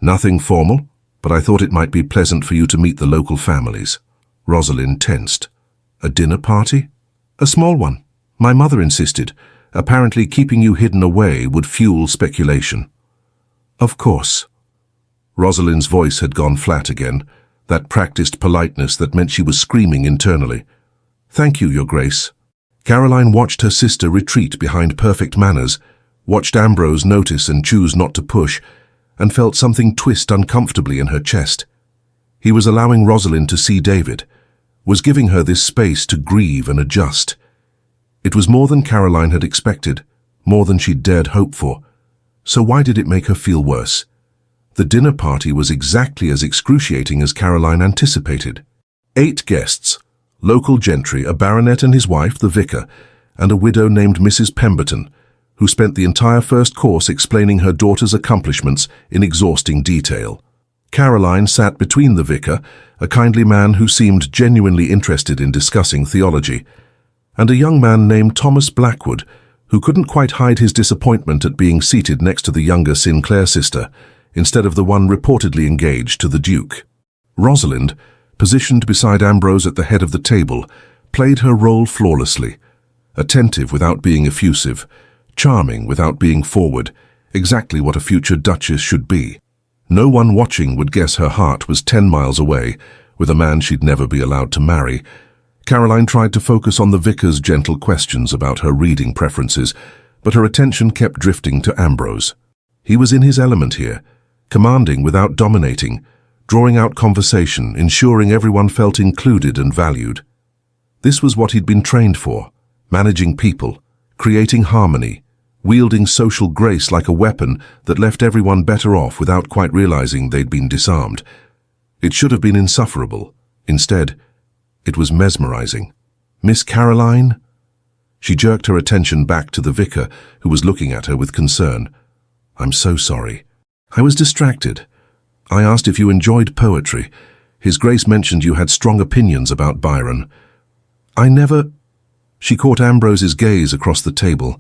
Nothing formal, but I thought it might be pleasant for you to meet the local families. Rosalind tensed. A dinner party? A small one. My mother insisted. Apparently keeping you hidden away would fuel speculation. Of course. Rosalind's voice had gone flat again, that practiced politeness that meant she was screaming internally. Thank you, Your Grace. Caroline watched her sister retreat behind perfect manners, watched Ambrose notice and choose not to push, and felt something twist uncomfortably in her chest. He was allowing Rosalind to see David, was giving her this space to grieve and adjust. It was more than Caroline had expected, more than she'd dared hope for. So why did it make her feel worse? The dinner party was exactly as excruciating as Caroline anticipated. 8 guests, local gentry, a baronet and his wife, the vicar, and a widow named Mrs. Pemberton, who spent the entire first course explaining her daughter's accomplishments in exhausting detail. Caroline sat between the vicar, a kindly man who seemed genuinely interested in discussing theology, and a young man named Thomas Blackwood, who couldn't quite hide his disappointment at being seated next to the younger Sinclair sister, instead of the one reportedly engaged to the Duke. Rosalind, positioned beside Ambrose at the head of the table, played her role flawlessly, attentive without being effusive, charming without being forward, exactly what a future duchess should be. No one watching would guess her heart was 10 miles away, with a man she'd never be allowed to marry. Caroline tried to focus on the vicar's gentle questions about her reading preferences, but her attention kept drifting to Ambrose. He was in his element here, commanding without dominating, drawing out conversation, ensuring everyone felt included and valued. This was what he'd been trained for, managing people, creating harmony, wielding social grace like a weapon that left everyone better off without quite realizing they'd been disarmed. It should have been insufferable. Instead, it was mesmerizing. Miss Caroline? She jerked her attention back to the vicar, who was looking at her with concern. I'm so sorry. I was distracted. I asked if you enjoyed poetry. His Grace mentioned you had strong opinions about Byron. I never... She caught Ambrose's gaze across the table.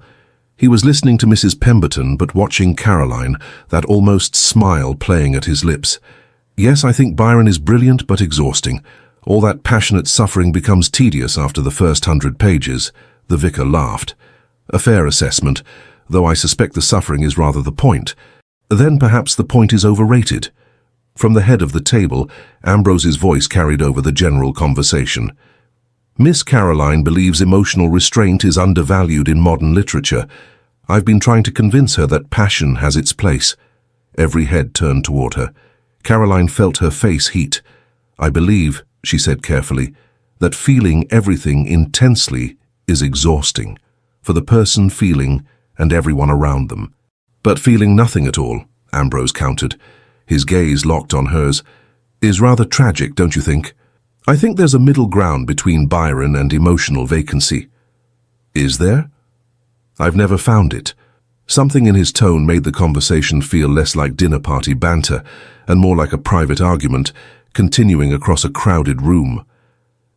He was listening to Mrs. Pemberton, but watching Caroline, that almost smile playing at his lips. Yes, I think Byron is brilliant but exhausting. All that passionate suffering becomes tedious after the first 100 pages. The vicar laughed. A fair assessment, though I suspect the suffering is rather the point. Then perhaps the point is overrated. From the head of the table, Ambrose's voice carried over the general conversation. Miss Caroline believes emotional restraint is undervalued in modern literature. I've been trying to convince her that passion has its place. Every head turned toward her. Caroline felt her face heat. I believe, she said carefully, that feeling everything intensely is exhausting for the person feeling and everyone around them. But feeling nothing at all, Ambrose countered, his gaze locked on hers, is rather tragic, don't you think? I think there's a middle ground between Byron and emotional vacancy. Is there? I've never found it. Something in his tone made the conversation feel less like dinner party banter and more like a private argument, continuing across a crowded room.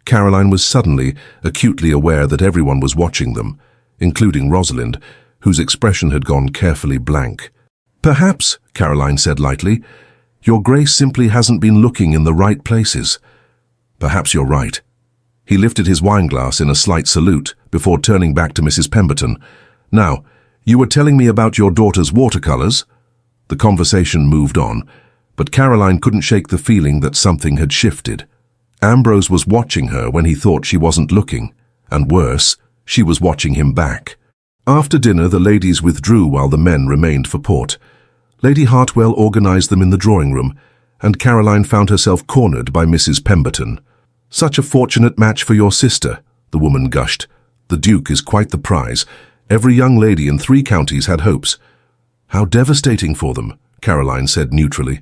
Caroline was suddenly acutely aware that everyone was watching them, including Rosalind, whose expression had gone carefully blank. Perhaps, Caroline said lightly, your Grace simply hasn't been looking in the right places. Perhaps you're right. He lifted his wineglass in a slight salute before turning back to Mrs. Pemberton. Now, you were telling me about your daughter's watercolors? The conversation moved on, but Caroline couldn't shake the feeling that something had shifted. Ambrose was watching her when he thought she wasn't looking, and worse, she was watching him back. After dinner, the ladies withdrew while the men remained for port. Lady Hartwell organized them in the drawing room, and Caroline found herself cornered by Mrs. Pemberton. Such a fortunate match for your sister, the woman gushed. The Duke is quite the prize. Every young lady in 3 counties had hopes. How devastating for them, Caroline said neutrally.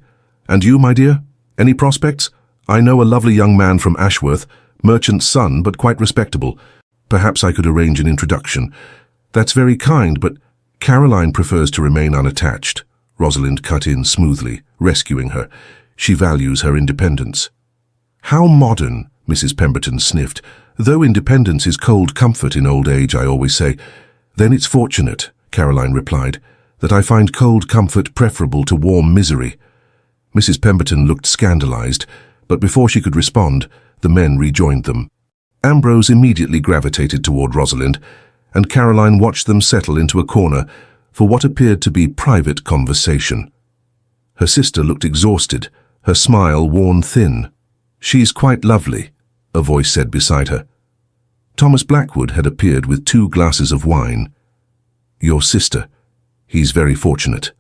And you, my dear? Any prospects? I know a lovely young man from Ashworth, merchant's son, but quite respectable. Perhaps I could arrange an introduction. That's very kind, but Caroline prefers to remain unattached. Rosalind cut in smoothly, rescuing her. She values her independence. How modern, Mrs. Pemberton sniffed. Though independence is cold comfort in old age, I always say. Then it's fortunate, Caroline replied, that I find cold comfort preferable to warm misery. Mrs. Pemberton looked scandalized, but before she could respond, the men rejoined them. Ambrose immediately gravitated toward Rosalind, and Caroline watched them settle into a corner for what appeared to be private conversation. Her sister looked exhausted, her smile worn thin. She's quite lovely, a voice said beside her. Thomas Blackwood had appeared with 2 glasses of wine. Your sister. He's very fortunate.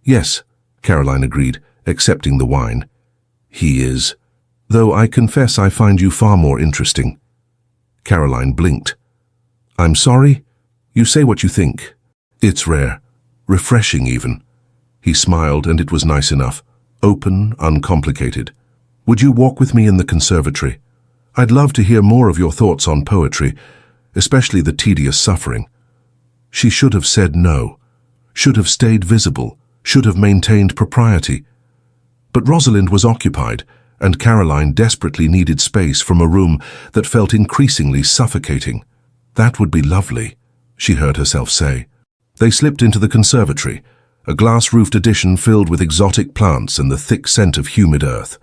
Yes, Caroline agreed, accepting the wine. He is. Though I confess I find you far more interesting. Caroline blinked. I'm sorry? You say what you think. It's rare. Refreshing even. He smiled, and it was nice enough. Open, uncomplicated. Would you walk with me in the conservatory? I'd love to hear more of your thoughts on poetry, especially the tedious suffering. She should have said no, should have stayed visible, should have maintained propriety. But Rosalind was occupied, and Caroline desperately needed space from a room that felt increasingly suffocating. That would be lovely, she heard herself say. They slipped into the conservatory, a glass-roofed addition filled with exotic plants and the thick scent of humid earth.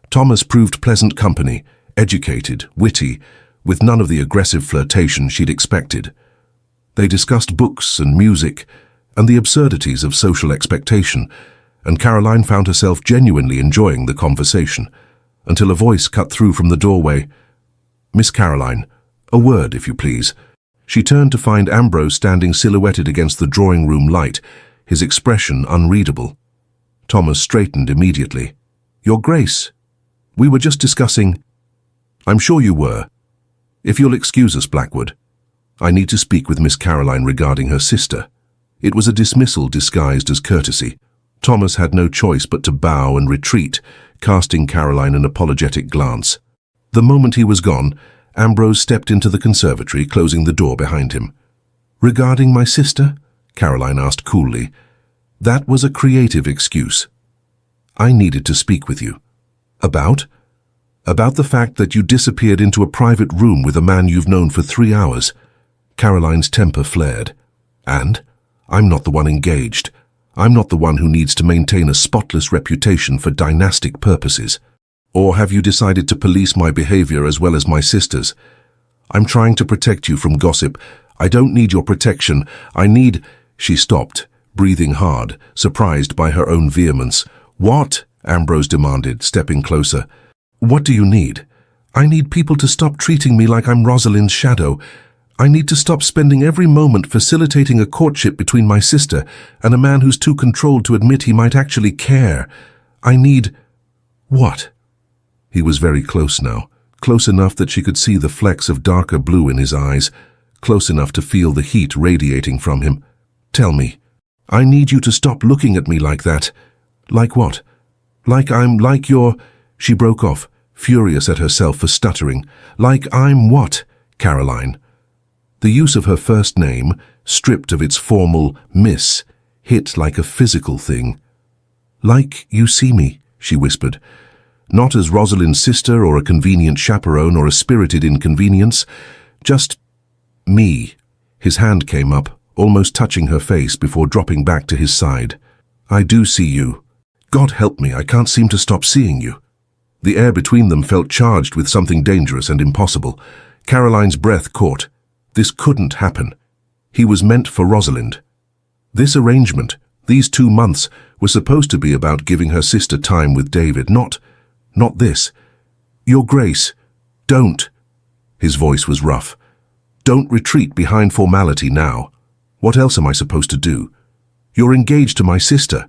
Thomas proved pleasant company, educated, witty, with none of the aggressive flirtation she'd expected. They discussed books and music and the absurdities of social expectation, and Caroline found herself genuinely enjoying the conversation, until a voice cut through from the doorway. Miss Caroline, a word, if you please. She turned to find Ambrose standing silhouetted against the drawing-room light, his expression unreadable. Thomas straightened immediately. Your Grace, we were just discussing— I'm sure you were. If you'll excuse us, Blackwood. I need to speak with Miss Caroline regarding her sister. It was a dismissal disguised as courtesy. Thomas had no choice but to bow and retreat, casting Caroline an apologetic glance. The moment he was gone, Ambrose stepped into the conservatory, closing the door behind him. Regarding my sister? Caroline asked coolly. That was a creative excuse. I needed to speak with you. About? About the fact that you disappeared into a private room with a man you've known for 3 hours. Caroline's temper flared. And? I'm not the one engaged. I'm not the one who needs to maintain a spotless reputation for dynastic purposes. Or have you decided to police my behavior as well as my sister's? I'm trying to protect you from gossip. I don't need your protection. I need— She stopped, breathing hard, surprised by her own vehemence. What? Ambrose demanded, stepping closer. What do you need? I need people to stop treating me like I'm Rosalind's shadow. I need to stop spending every moment facilitating a courtship between my sister and a man who's too controlled to admit he might actually care. I need... What? He was very close now, close enough that she could see the flecks of darker blue in his eyes, close enough to feel the heat radiating from him. Tell me. I need you to stop looking at me like that. Like what? Like you're... She broke off, furious at herself for stuttering. Like I'm what, Caroline? The use of her first name, stripped of its formal miss, hit like a physical thing. Like you see me, she whispered. Not as Rosalind's sister or a convenient chaperone or a spirited inconvenience, just me. His hand came up, almost touching her face before dropping back to his side. I do see you. God help me, I can't seem to stop seeing you. The air between them felt charged with something dangerous and impossible. Caroline's breath caught. This couldn't happen. He was meant for Rosalind. This arrangement, these 2 months, were supposed to be about giving her sister time with David, not this. Your Grace, don't. His voice was rough. Don't retreat behind formality now. What else am I supposed to do? You're engaged to my sister.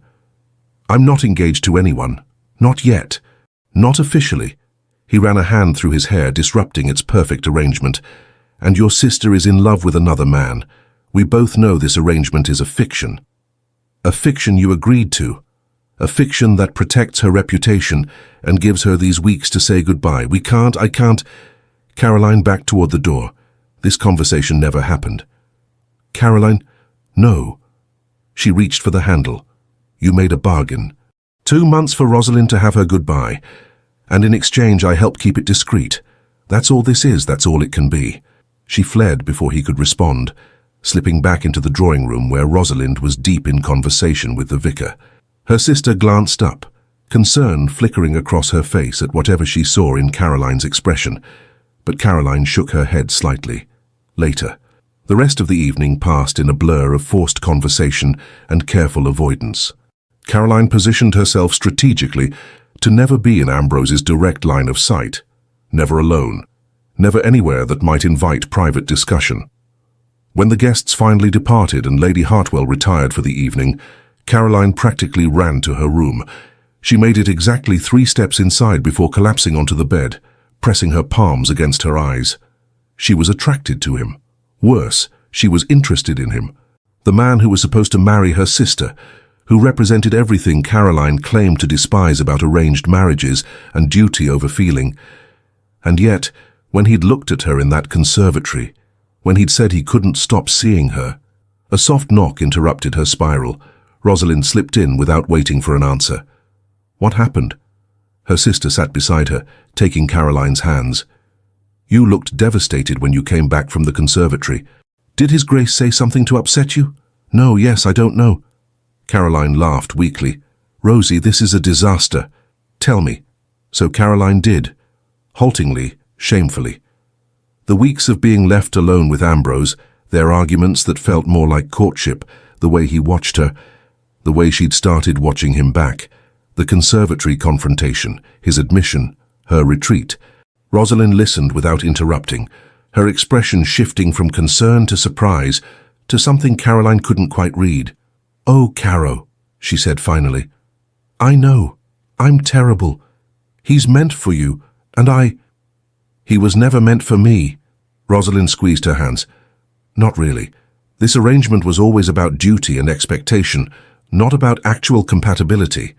I'm not engaged to anyone. Not yet. Not officially. He ran a hand through his hair, disrupting its perfect arrangement. And your sister is in love with another man. We both know this arrangement is a fiction. A fiction you agreed to. A fiction that protects her reputation and gives her these weeks to say goodbye. I can't. Caroline backed toward the door. This conversation never happened. Caroline, no. She reached for the handle. You made a bargain. 2 months for Rosalind to have her goodbye. And in exchange I help keep it discreet. That's all this is, that's all it can be. She fled before he could respond, slipping back into the drawing room where Rosalind was deep in conversation with the vicar. Her sister glanced up, concern flickering across her face at whatever she saw in Caroline's expression, but Caroline shook her head slightly. Later, the rest of the evening passed in a blur of forced conversation and careful avoidance. Caroline positioned herself strategically to never be in Ambrose's direct line of sight, never alone, never anywhere that might invite private discussion. When the guests finally departed and Lady Hartwell retired for the evening, Caroline practically ran to her room. She made it exactly 3 steps inside before collapsing onto the bed, pressing her palms against her eyes. She was attracted to him. Worse, she was interested in him. The man who was supposed to marry her sister, who represented everything Caroline claimed to despise about arranged marriages and duty over feeling. And yet, when he'd looked at her in that conservatory, when he'd said he couldn't stop seeing her, a soft knock interrupted her spiral. Rosalind slipped in without waiting for an answer. What happened? Her sister sat beside her, taking Caroline's hands. You looked devastated when you came back from the conservatory. Did His Grace say something to upset you? No, yes, I don't know. Caroline laughed weakly. Rosie, this is a disaster. Tell me. So Caroline did. Haltingly, shamefully. The weeks of being left alone with Ambrose, their arguments that felt more like courtship, the way he watched her, the way she'd started watching him back, the conservatory confrontation, his admission, her retreat. Rosalind listened without interrupting, her expression shifting from concern to surprise to something Caroline couldn't quite read. Oh, Caro, she said finally. I know. I'm terrible. He's meant for you, and He was never meant for me. Rosalind squeezed her hands. Not really. This arrangement was always about duty and expectation, not about actual compatibility.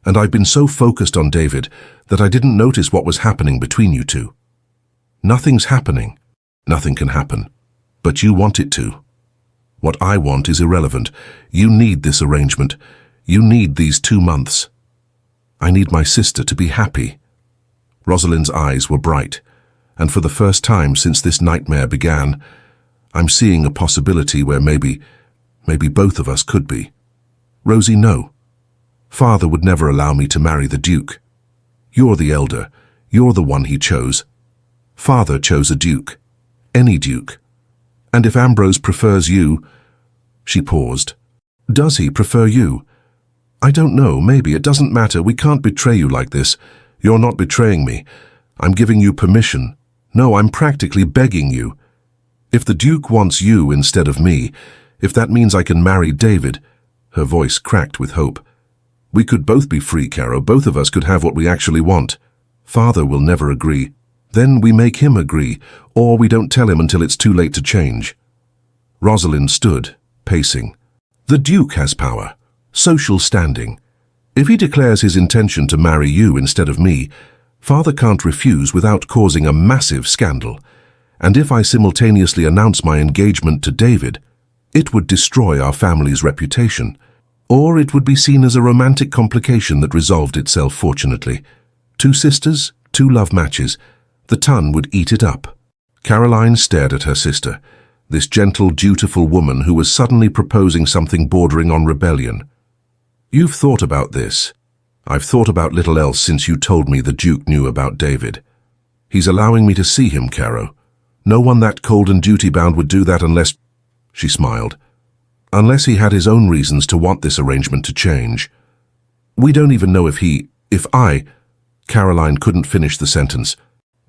And I've been so focused on David that I didn't notice what was happening between you two. Nothing's happening. Nothing can happen. But you want it to. What I want is irrelevant. You need this arrangement. You need these 2 months. I need my sister to be happy. Rosalind's eyes were bright, and for the first time since this nightmare began, I'm seeing a possibility where maybe both of us could be. Rosie, no. Father would never allow me to marry the Duke. You're the elder. You're the one he chose. Father chose a Duke. Any Duke. And if Ambrose prefers you... She paused. Does he prefer you? I don't know, maybe. It doesn't matter. We can't betray you like this. You're not betraying me. I'm giving you permission. No, I'm practically begging you. If the Duke wants you instead of me, if that means I can marry David—" Her voice cracked with hope. "We could both be free, Caro. Both of us could have what we actually want. Father will never agree. Then we make him agree, or we don't tell him until it's too late to change." Rosalind stood, pacing. "The Duke has power, social standing. If he declares his intention to marry you instead of me, Father can't refuse without causing a massive scandal. And if I simultaneously announce my engagement to David, it would destroy our family's reputation. Or it would be seen as a romantic complication that resolved itself fortunately. 2 sisters, 2 love matches. The ton would eat it up." Caroline stared at her sister, this gentle, dutiful woman who was suddenly proposing something bordering on rebellion. "You've thought about this. I've thought about little else since you told me the Duke knew about David. He's allowing me to see him, Caro. No one that cold and duty-bound would do that unless—" She smiled. "Unless he had his own reasons to want this arrangement to change. We don't even know if I—" Caroline couldn't finish the sentence,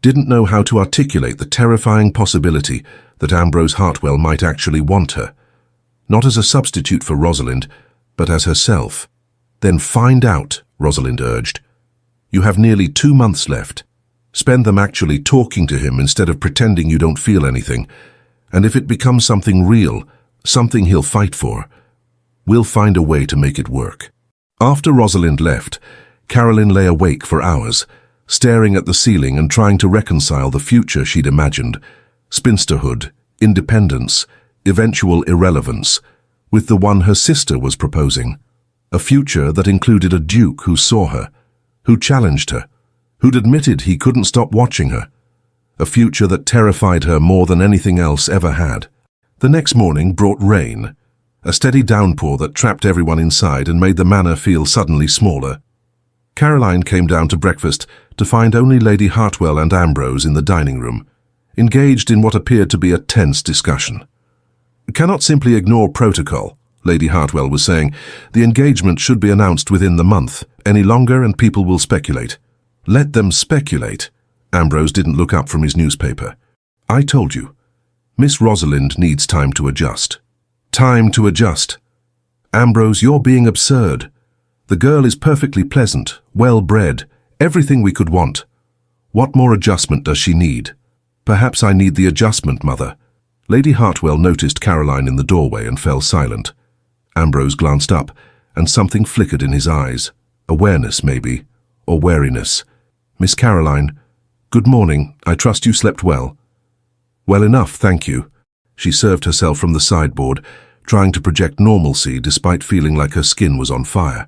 didn't know how to articulate the terrifying possibility that Ambrose Hartwell might actually want her. Not as a substitute for Rosalind, but as herself. "Then find out," Rosalind urged. "You have nearly 2 months left. Spend them actually talking to him instead of pretending you don't feel anything. And if it becomes something real, something he'll fight for, we'll find a way to make it work." After Rosalind left, Caroline lay awake for hours, staring at the ceiling and trying to reconcile the future she'd imagined, spinsterhood, independence, eventual irrelevance, with the one her sister was proposing. A future that included a Duke who saw her, who challenged her, who'd admitted he couldn't stop watching her. A future that terrified her more than anything else ever had. The next morning brought rain, a steady downpour that trapped everyone inside and made the manor feel suddenly smaller. Caroline came down to breakfast to find only Lady Hartwell and Ambrose in the dining room, engaged in what appeared to be a tense discussion. "Cannot simply ignore protocol," Lady Hartwell was saying. "The engagement should be announced within the month. Any longer and people will speculate." "Let them speculate." Ambrose didn't look up from his newspaper. "I told you. Miss Rosalind needs time to adjust." "Time to adjust? Ambrose, you're being absurd. The girl is perfectly pleasant, well-bred, everything we could want. What more adjustment does she need?" "Perhaps I need the adjustment, Mother." Lady Hartwell noticed Caroline in the doorway and fell silent. Ambrose glanced up, and something flickered in his eyes. Awareness, maybe, or wariness. "Miss Caroline, good morning. I trust you slept well." "Well enough, thank you." She served herself from the sideboard, trying to project normalcy despite feeling like her skin was on fire.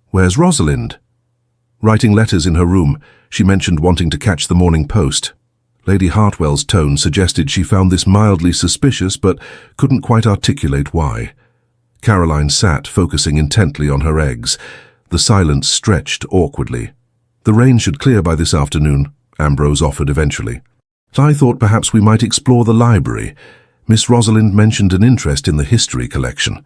"Where's Rosalind?" "Writing letters in her room. She mentioned wanting to catch the morning post." Lady Hartwell's tone suggested she found this mildly suspicious but couldn't quite articulate why. Caroline sat, focusing intently on her eggs. The silence stretched awkwardly. "The rain should clear by this afternoon," Ambrose offered eventually. "I thought perhaps we might explore the library. Miss Rosalind mentioned an interest in the history collection."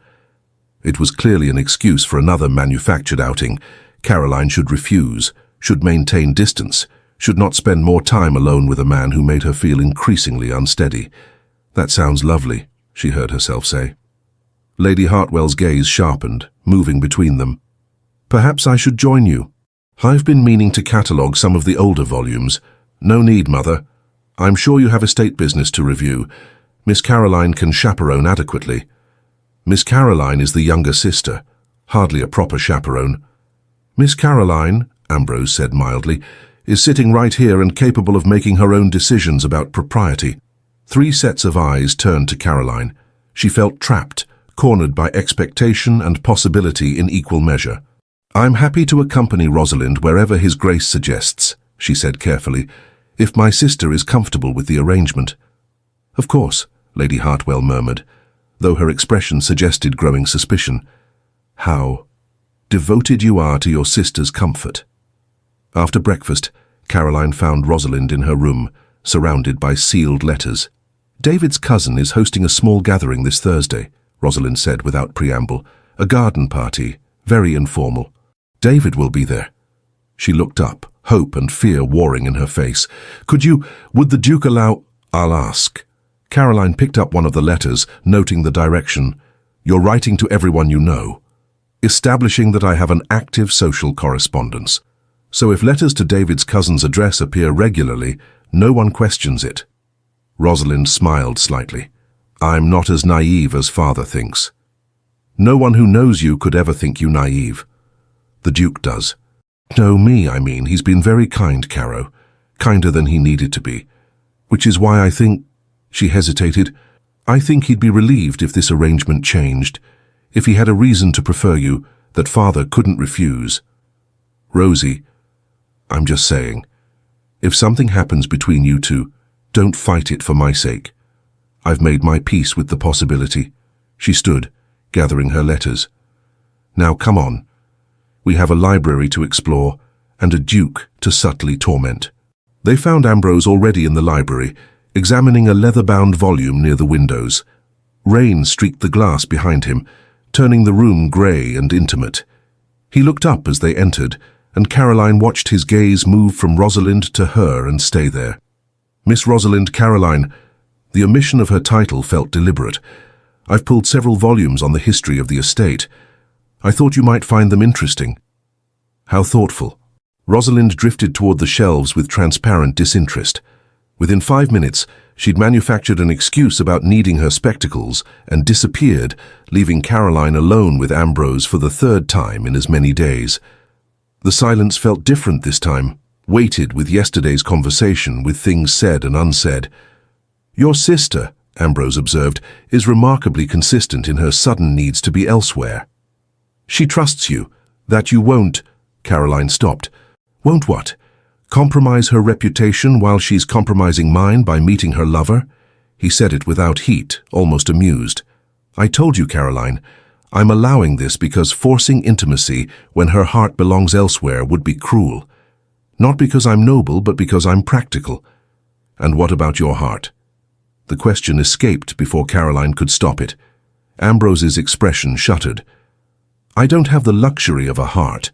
It was clearly an excuse for another manufactured outing. Caroline should refuse, should maintain distance, should not spend more time alone with a man who made her feel increasingly unsteady. "That sounds lovely," she heard herself say. Lady Hartwell's gaze sharpened, moving between them. "Perhaps I should join you. I've been meaning to catalogue some of the older volumes." "No need, Mother. I'm sure you have estate business to review. Miss Caroline can chaperone adequately." "Miss Caroline is the younger sister, hardly a proper chaperone." "Miss Caroline," Ambrose said mildly, "is sitting right here and capable of making her own decisions about propriety." 3 sets of eyes turned to Caroline. She felt trapped, cornered by expectation and possibility in equal measure. "I'm happy to accompany Rosalind wherever His Grace suggests," she said carefully, "if my sister is comfortable with the arrangement." "Of course," Lady Hartwell murmured, though her expression suggested growing suspicion. "How devoted you are to your sister's comfort." After breakfast, Caroline found Rosalind in her room, surrounded by sealed letters. "David's cousin is hosting a small gathering this Thursday," Rosalind said without preamble. "A garden party, very informal. David will be there." She looked up, hope and fear warring in her face. Would the Duke allow—" "I'll ask." Caroline picked up one of the letters, noting the direction. You're writing to everyone you know, establishing that I have an active social correspondence. So if letters to David's cousin's address appear regularly, no one questions it. Rosalind smiled slightly. I'm not as naive as father thinks. No one who knows you could ever think you naive. The Duke does. No, I mean, he's been very kind, Caro. Kinder than he needed to be. Which is why I think... She hesitated. I think he'd be relieved if this arrangement changed, if he had a reason to prefer you that father couldn't refuse. Rosie, I'm just saying, if something happens between you two, don't fight it for my sake. I've made my peace with the possibility. She stood, gathering her letters. Now come on. We have a library to explore and a duke to subtly torment. They found Ambrose already in the library, examining a leather-bound volume near the windows. Rain streaked the glass behind him, turning the room grey and intimate. He looked up as they entered, and Caroline watched his gaze move from Rosalind to her and stay there. Miss Rosalind Caroline, the omission of her title felt deliberate. I've pulled several volumes on the history of the estate. I thought you might find them interesting. How thoughtful. Rosalind drifted toward the shelves with transparent disinterest. Within 5 minutes, she'd manufactured an excuse about needing her spectacles and disappeared, leaving Caroline alone with Ambrose for the third time in as many days. The silence felt different this time, weighted with yesterday's conversation, with things said and unsaid. Your sister, Ambrose observed, is remarkably consistent in her sudden needs to be elsewhere. She trusts you, that you won't... Caroline stopped. Won't what? Compromise her reputation while she's compromising mine by meeting her lover? He said it without heat, almost amused. I told you, Caroline, I'm allowing this because forcing intimacy when her heart belongs elsewhere would be cruel. Not because I'm noble, but because I'm practical. And what about your heart? The question escaped before Caroline could stop it. Ambrose's expression shuttered. I don't have the luxury of a heart.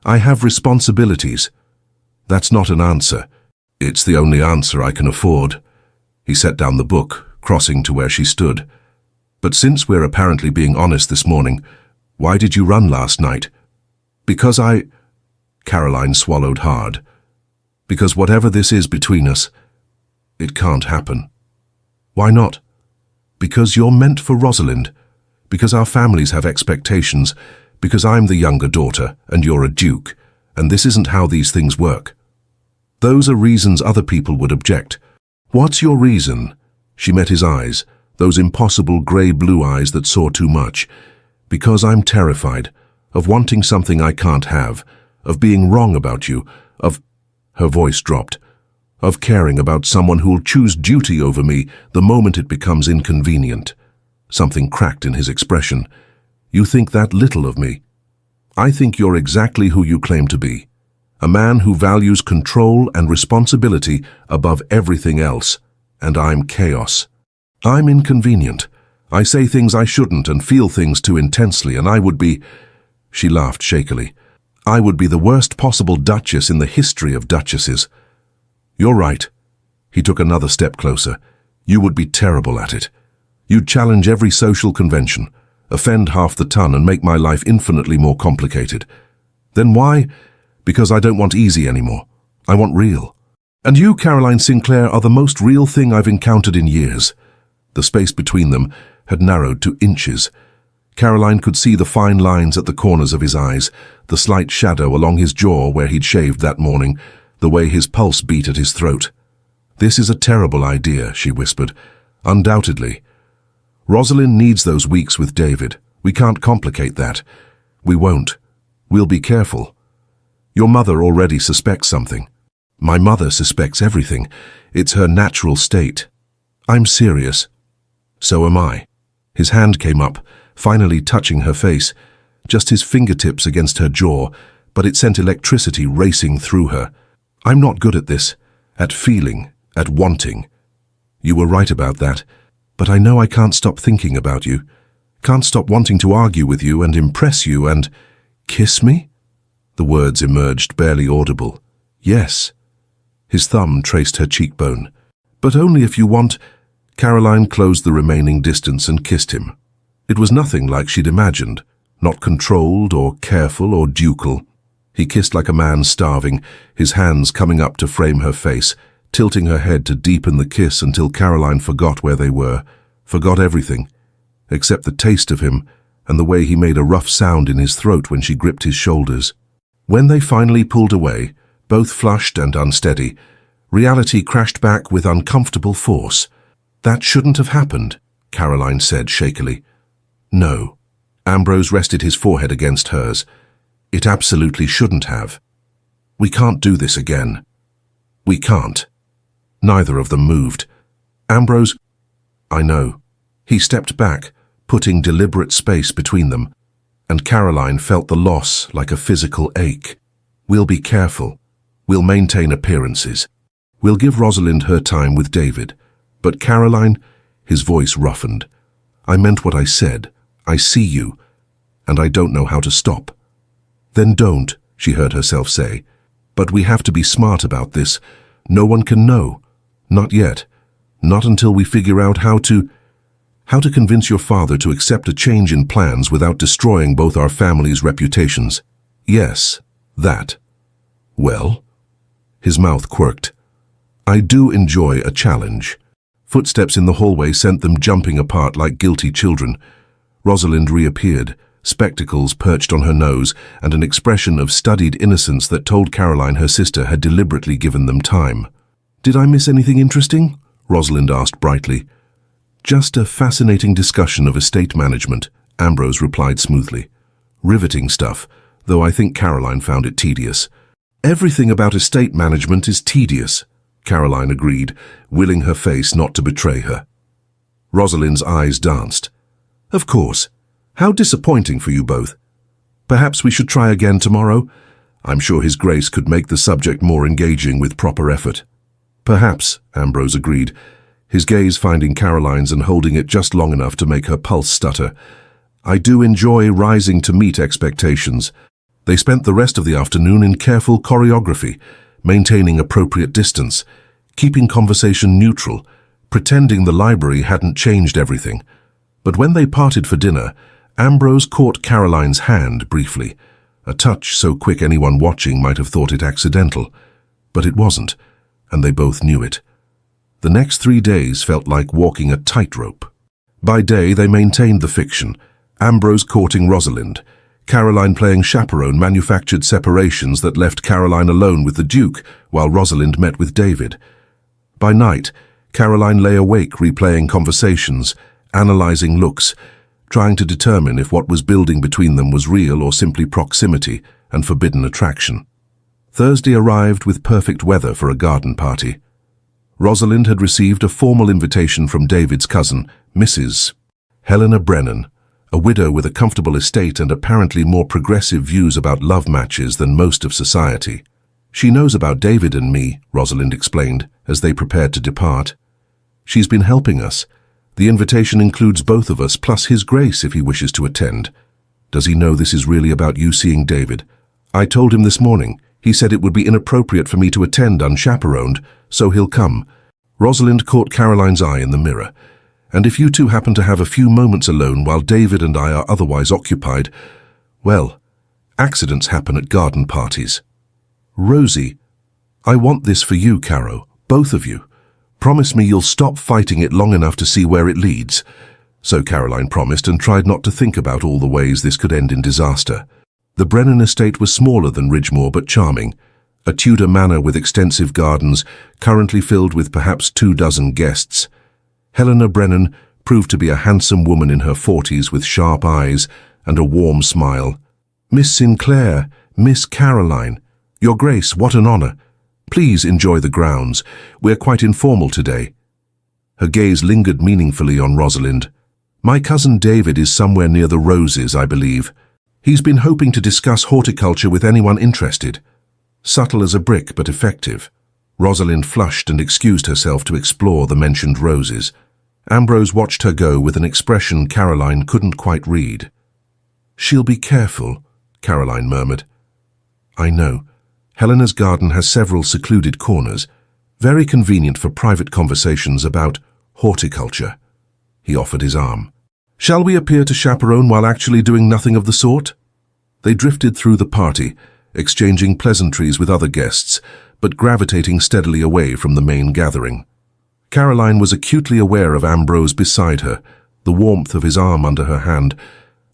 I have responsibilities. That's not an answer. It's the only answer I can afford. He set down the book, crossing to where she stood. But since we're apparently being honest this morning, why did you run last night? Because Caroline swallowed hard. Because whatever this is between us, it can't happen. Why not? Because you're meant for Rosalind. Because our families have expectations. Because I'm the younger daughter and you're a duke, and this isn't how these things work. Those are reasons other people would object. What's your reason? She met his eyes, those impossible grey-blue eyes that saw too much. Because I'm terrified, of wanting something I can't have, of being wrong about you, of... Her voice dropped. Of caring about someone who'll choose duty over me the moment it becomes inconvenient. Something cracked in his expression. You think that little of me. I think you're exactly who you claim to be. A man who values control and responsibility above everything else, and I'm chaos. I'm inconvenient. I say things I shouldn't and feel things too intensely, and I would be... She laughed shakily. I would be the worst possible duchess in the history of duchesses. You're right. He took another step closer. You would be terrible at it. You'd challenge every social convention, offend half the ton, and make my life infinitely more complicated. Then why? Because I don't want easy anymore. I want real. And you, Caroline Sinclair, are the most real thing I've encountered in years. The space between them had narrowed to inches. Caroline could see the fine lines at the corners of his eyes, the slight shadow along his jaw where he'd shaved that morning, the way his pulse beat at his throat. This is a terrible idea, she whispered. Undoubtedly. Rosalind needs those weeks with David. We can't complicate that. We won't. We'll be careful. Your mother already suspects something. My mother suspects everything. It's her natural state. I'm serious. So am I. His hand came up, finally touching her face, just his fingertips against her jaw, but it sent electricity racing through her. I'm not good at this, at feeling, at wanting. You were right about that, but I know I can't stop thinking about you, can't stop wanting to argue with you and impress you and... Kiss me? The words emerged barely audible. Yes. His thumb traced her cheekbone. But only if you want... Caroline closed the remaining distance and kissed him. It was nothing like she'd imagined, not controlled or careful or ducal. He kissed like a man starving, his hands coming up to frame her face, tilting her head to deepen the kiss until Caroline forgot where they were, forgot everything, except the taste of him and the way he made a rough sound in his throat when she gripped his shoulders. When they finally pulled away, both flushed and unsteady, reality crashed back with uncomfortable force. "That shouldn't have happened," Caroline said shakily. "No." Ambrose rested his forehead against hers. "It absolutely shouldn't have. We can't do this again. We can't." Neither of them moved. Ambrose, "I know." He stepped back, putting deliberate space between them, and Caroline felt the loss like a physical ache. "We'll be careful. We'll maintain appearances. We'll give Rosalind her time with David. But Caroline," his voice roughened, "I meant what I said. I see you, and I don't know how to stop." "Then don't," she heard herself say. "But we have to be smart about this. No one can know. Not yet. Not until we figure out how to convince your father to accept a change in plans without destroying both our families' reputations." "Yes, that." "Well?" His mouth quirked. "I do enjoy a challenge." Footsteps in the hallway sent them jumping apart like guilty children. Rosalind reappeared, spectacles perched on her nose, and an expression of studied innocence that told Caroline her sister had deliberately given them time. "Did I miss anything interesting?" Rosalind asked brightly. "Just a fascinating discussion of estate management," Ambrose replied smoothly. "Riveting stuff, though I think Caroline found it tedious." "Everything about estate management is tedious," Caroline agreed, willing her face not to betray her. Rosalind's eyes danced. "Of course. How disappointing for you both. Perhaps we should try again tomorrow? I'm sure His Grace could make the subject more engaging with proper effort." "Perhaps," Ambrose agreed, his gaze finding Caroline's and holding it just long enough to make her pulse stutter. "I do enjoy rising to meet expectations." They spent the rest of the afternoon in careful choreography, maintaining appropriate distance, keeping conversation neutral, pretending the library hadn't changed everything. But when they parted for dinner, Ambrose caught Caroline's hand briefly, a touch so quick anyone watching might have thought it accidental. But it wasn't, and they both knew it. The next 3 days felt like walking a tightrope. By day they maintained the fiction, Ambrose courting Rosalind, Caroline playing chaperone manufactured separations that left Caroline alone with the Duke while Rosalind met with David. By night, Caroline lay awake replaying conversations, analyzing looks, trying to determine if what was building between them was real or simply proximity and forbidden attraction. Thursday arrived with perfect weather for a garden party. Rosalind had received a formal invitation from David's cousin, Mrs. Helena Brennan, a widow with a comfortable estate and apparently more progressive views about love matches than most of society. "She knows about David and me," Rosalind explained, as they prepared to depart. "She's been helping us. The invitation includes both of us, plus His Grace if he wishes to attend." "Does he know this is really about you seeing David?" "I told him this morning. He said it would be inappropriate for me to attend unchaperoned, so he'll come." Rosalind caught Caroline's eye in the mirror. "And if you two happen to have a few moments alone while David and I are otherwise occupied, well, accidents happen at garden parties." "Rosie, I want this for you, Caro, both of you. Promise me you'll stop fighting it long enough to see where it leads." So Caroline promised and tried not to think about all the ways this could end in disaster. The Brennan estate was smaller than Ridgemore but charming. A Tudor manor with extensive gardens, currently filled with perhaps 24 guests. Helena Brennan proved to be a handsome woman in her 40s with sharp eyes and a warm smile. "Miss Sinclair, Miss Caroline, Your Grace, what an honor. Please enjoy the grounds. We're quite informal today." Her gaze lingered meaningfully on Rosalind. "My cousin David is somewhere near the Roses, I believe. He's been hoping to discuss horticulture with anyone interested." Subtle as a brick, but effective. Rosalind flushed and excused herself to explore the mentioned roses. Ambrose watched her go with an expression Caroline couldn't quite read. "She'll be careful," Caroline murmured. "I know. Helena's garden has several secluded corners, very convenient for private conversations about Horticulture. He offered his arm. Shall we appear to chaperone while actually doing nothing of the sort? They drifted through the party, exchanging pleasantries with other guests, but gravitating steadily away from the main gathering. Caroline was acutely aware of Ambrose beside her, the warmth of his arm under her hand,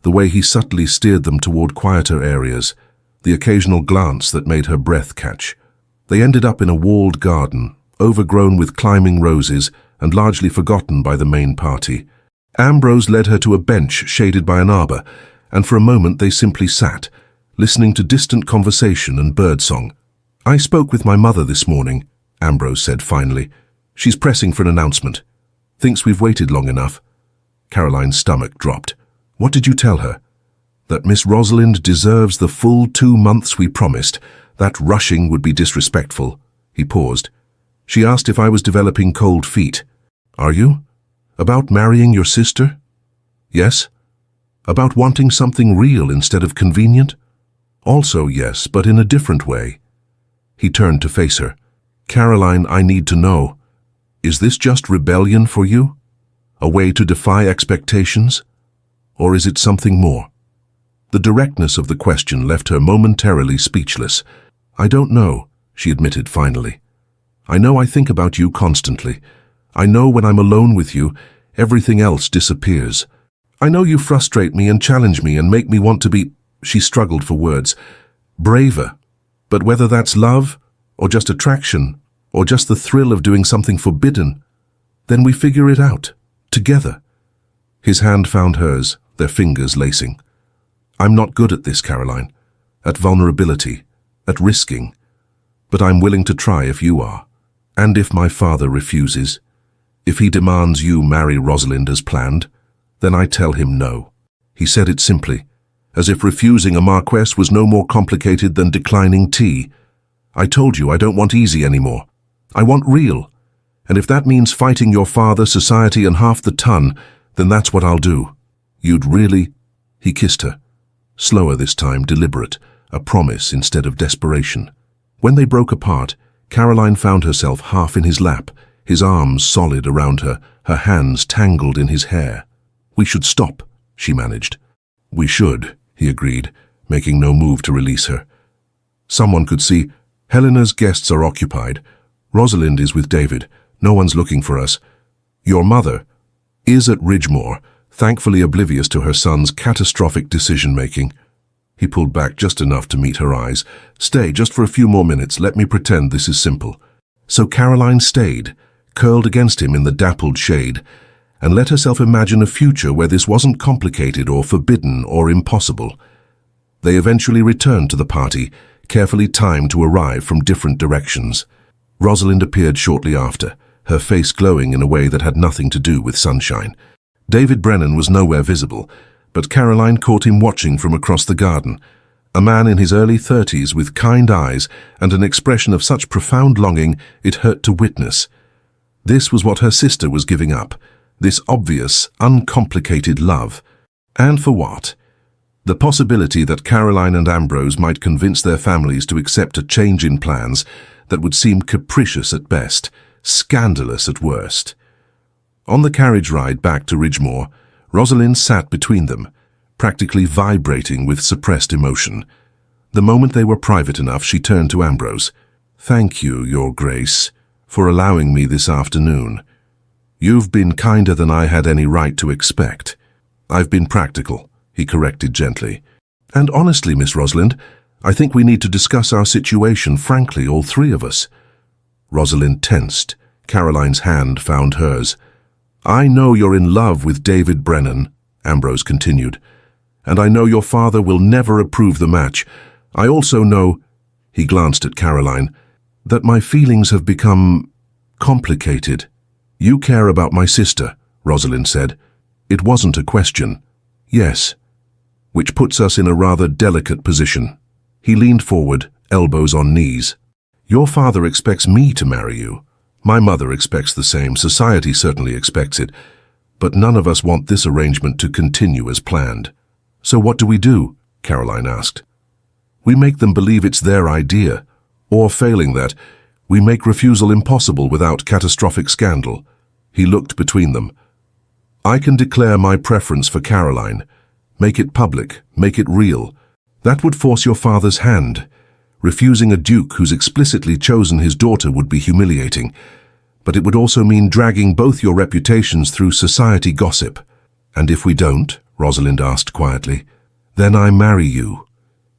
the way he subtly steered them toward quieter areas, the occasional glance that made her breath catch. They ended up in a walled garden, overgrown with climbing roses and largely forgotten by the main party. Ambrose led her to a bench shaded by an arbor, and for a moment they simply sat, listening to distant conversation and birdsong. I spoke with my mother this morning, Ambrose said finally. She's pressing for an announcement. Thinks we've waited long enough. Caroline's stomach dropped. What did you tell her? That Miss Rosalind deserves the full 2 months we promised. That rushing would be disrespectful. He paused. She asked if I was developing cold feet. Are you? About marrying your sister? Yes. About wanting something real instead of convenient? Also yes, but in a different way. He turned to face her. Caroline, I need to know. Is this just rebellion for you? A way to defy expectations? Or is it something more? The directness of the question left her momentarily speechless. I don't know, she admitted finally. I know I think about you constantly. I know when I'm alone with you, everything else disappears. I know you frustrate me and challenge me and make me want to be, she struggled for words, braver. But whether that's love, or just attraction, or just the thrill of doing something forbidden, then we figure it out, together. His hand found hers, their fingers lacing. I'm not good at this, Caroline, at vulnerability, at risking, but I'm willing to try if you are. And if my father refuses, if he demands you marry Rosalind as planned, then I tell him no. He said it simply, as if refusing a marquess was no more complicated than declining tea. I told you I don't want easy anymore. I want real. And if that means fighting your father, society, and half the ton, then that's what I'll do. You'd really? He kissed her. Slower this time, deliberate, a promise instead of desperation. When they broke apart, Caroline found herself half in his lap, his arms solid around her, her hands tangled in his hair. We should stop, she managed. We should, he agreed, making no move to release her. Someone could see, Helena's guests are occupied. Rosalind is with David. No one's looking for us. Your mother is at Ridgemore, thankfully oblivious to her son's catastrophic decision-making. He pulled back just enough to meet her eyes. Stay, just for a few more minutes. Let me pretend this is simple. So Caroline stayed, curled against him in the dappled shade, and let herself imagine a future where this wasn't complicated or forbidden or impossible. They eventually returned to the party, carefully timed to arrive from different directions. Rosalind appeared shortly after, her face glowing in a way that had nothing to do with sunshine. David Brennan was nowhere visible, but Caroline caught him watching from across the garden, a man in his early 30s with kind eyes and an expression of such profound longing it hurt to witness. This was what her sister was giving up, this obvious, uncomplicated love. And for what? The possibility that Caroline and Ambrose might convince their families to accept a change in plans that would seem capricious at best, scandalous at worst. On the carriage ride back to Ridgemore, Rosalind sat between them, practically vibrating with suppressed emotion. The moment they were private enough, she turned to Ambrose. Thank you, Your Grace, for allowing me this afternoon. You've been kinder than I had any right to expect. I've been practical, he corrected gently. And honestly, Miss Rosalind, I think we need to discuss our situation frankly, all three of us. Rosalind tensed. Caroline's hand found hers. I know you're in love with David Brennan, Ambrose continued, and I know your father will never approve the match. I also know, he glanced at Caroline, that my feelings have become complicated. You care about my sister, Rosalind said. It wasn't a question. Yes. Which puts us in a rather delicate position. He leaned forward, elbows on knees. Your father expects me to marry you. My mother expects the same. Society certainly expects it. But none of us want this arrangement to continue as planned. So what do we do? Caroline asked. We make them believe it's their idea. Or failing that, we make refusal impossible without catastrophic scandal. He looked between them. I can declare my preference for Caroline. Make it public, make it real. That would force your father's hand. Refusing a duke who's explicitly chosen his daughter would be humiliating. But it would also mean dragging both your reputations through society gossip. And if we don't, Rosalind asked quietly, then I marry you.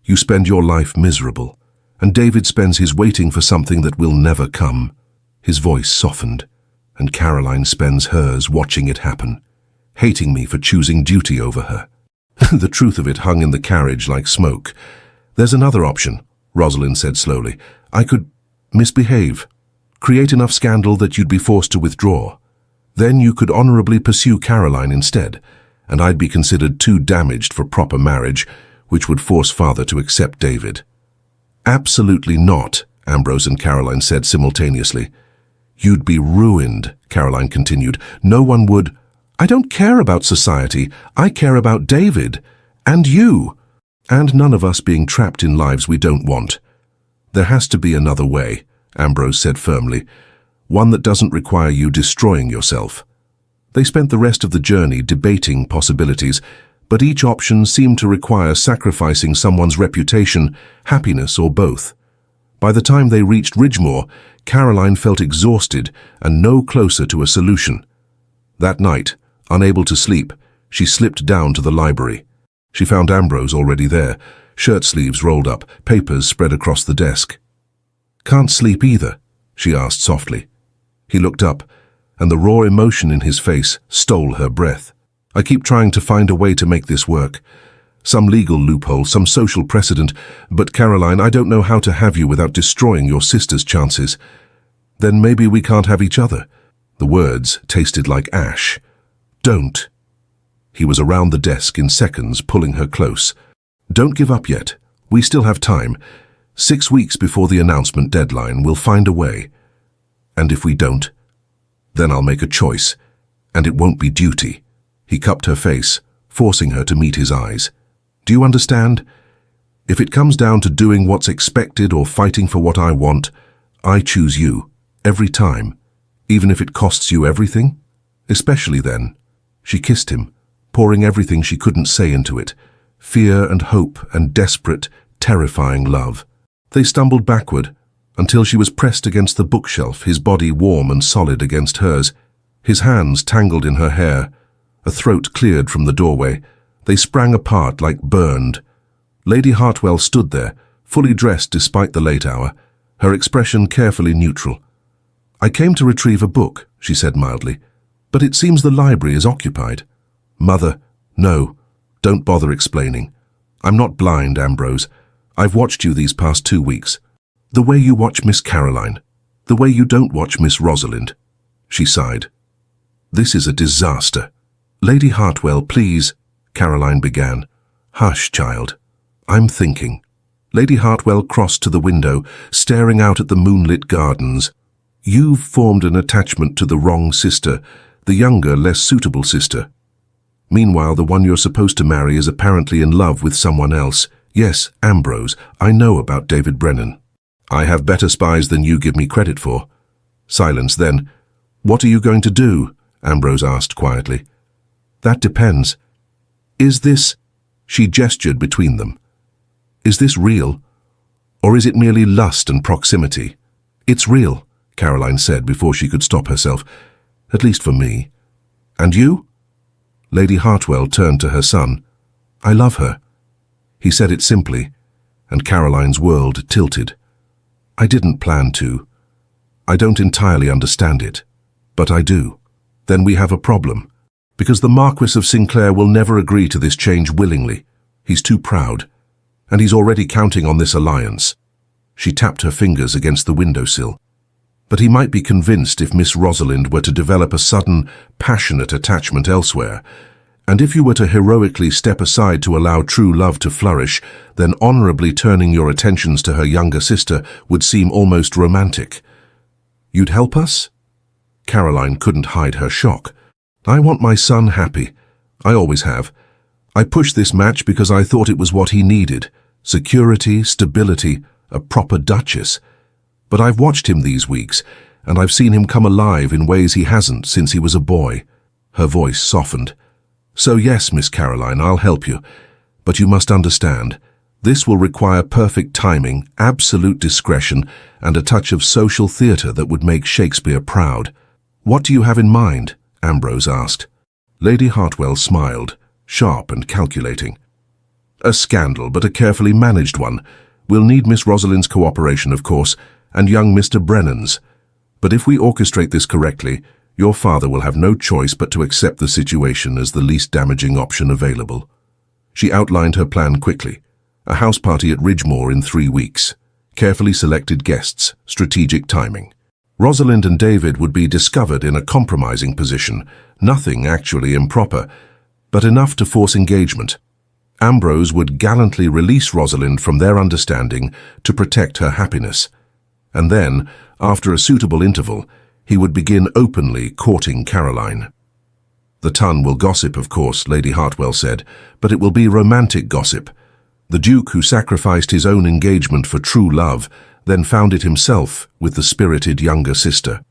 You spend your life miserable, and David spends his waiting for something that will never come. His voice softened, and Caroline spends hers watching it happen, hating me for choosing duty over her. The truth of it hung in the carriage like smoke. There's another option, Rosalind said slowly. I could misbehave, create enough scandal that you'd be forced to withdraw. Then you could honorably pursue Caroline instead, and I'd be considered too damaged for proper marriage, which would force father to accept David. Absolutely not, Ambrose and Caroline said simultaneously. You'd be ruined, Caroline continued. No one would. I don't care about society. I care about David. And you. And none of us being trapped in lives we don't want. There has to be another way, Ambrose said firmly. One that doesn't require you destroying yourself. They spent the rest of the journey debating possibilities, but each option seemed to require sacrificing someone's reputation, happiness, or both. By the time they reached Ridgemore, Caroline felt exhausted and no closer to a solution. That night, unable to sleep, she slipped down to the library. She found Ambrose already there, shirt sleeves rolled up, papers spread across the desk. Can't sleep either, she asked softly. He looked up, and the raw emotion in his face stole her breath. I keep trying to find a way to make this work. Some legal loophole, some social precedent, but Caroline, I don't know how to have you without destroying your sister's chances. Then maybe we can't have each other. The words tasted like ash. Don't. He was around the desk in seconds, pulling her close. Don't give up yet. We still have time. 6 weeks before the announcement deadline, we'll find a way. And if we don't, then I'll make a choice, and it won't be duty. He cupped her face, forcing her to meet his eyes. Do you understand? If it comes down to doing what's expected or fighting for what I want, I choose you, every time, even if it costs you everything? Especially then. She kissed him, pouring everything she couldn't say into it, fear and hope and desperate, terrifying love. They stumbled backward, until she was pressed against the bookshelf, his body warm and solid against hers, his hands tangled in her hair, a throat cleared from the doorway. They sprang apart like burned. Lady Hartwell stood there, fully dressed despite the late hour, her expression carefully neutral. I came to retrieve a book, she said mildly, but it seems the library is occupied. Mother, no, don't bother explaining. I'm not blind, Ambrose. I've watched you these past 2 weeks. The way you watch Miss Caroline, the way you don't watch Miss Rosalind. She sighed. This is a disaster. Lady Hartwell, please, Caroline began. Hush, child. I'm thinking. Lady Hartwell crossed to the window, staring out at the moonlit gardens. You've formed an attachment to the wrong sister, the younger, less suitable sister. Meanwhile, the one you're supposed to marry is apparently in love with someone else. Yes, Ambrose, I know about David Brennan. I have better spies than you give me credit for. Silence then. What are you going to do? Ambrose asked quietly. That depends. Is this... She gestured between them. Is this real? Or is it merely lust and proximity? It's real, Caroline said before she could stop herself. At least for me. And you? Lady Hartwell turned to her son. I love her. He said it simply, and Caroline's world tilted. I didn't plan to. I don't entirely understand it, but I do. Then we have a problem, because the Marquis of Sinclair will never agree to this change willingly. He's too proud, and he's already counting on this alliance. She tapped her fingers against the windowsill. But he might be convinced if Miss Rosalind were to develop a sudden, passionate attachment elsewhere, and if you were to heroically step aside to allow true love to flourish, then honorably turning your attentions to her younger sister would seem almost romantic. You'd help us? Caroline couldn't hide her shock. I want my son happy. I always have. I pushed this match because I thought it was what he needed. Security, stability, a proper duchess. But I've watched him these weeks, and I've seen him come alive in ways he hasn't since he was a boy." Her voice softened. "So yes, Miss Caroline, I'll help you. But you must understand, this will require perfect timing, absolute discretion, and a touch of social theatre that would make Shakespeare proud." "What do you have in mind?" Ambrose asked. Lady Hartwell smiled, sharp and calculating. "A scandal, but a carefully managed one. We'll need Miss Rosalind's cooperation, of course, and young Mr. Brennan's. But if we orchestrate this correctly, your father will have no choice but to accept the situation as the least damaging option available." She outlined her plan quickly. A house party at Ridgemore in 3 weeks. Carefully selected guests, strategic timing. Rosalind and David would be discovered in a compromising position, nothing actually improper, but enough to force engagement. Ambrose would gallantly release Rosalind from their understanding to protect her happiness. And then, after a suitable interval, he would begin openly courting Caroline. "The ton will gossip, of course," Lady Hartwell said, "but it will be romantic gossip. The Duke who sacrificed his own engagement for true love then found it himself with the spirited younger sister.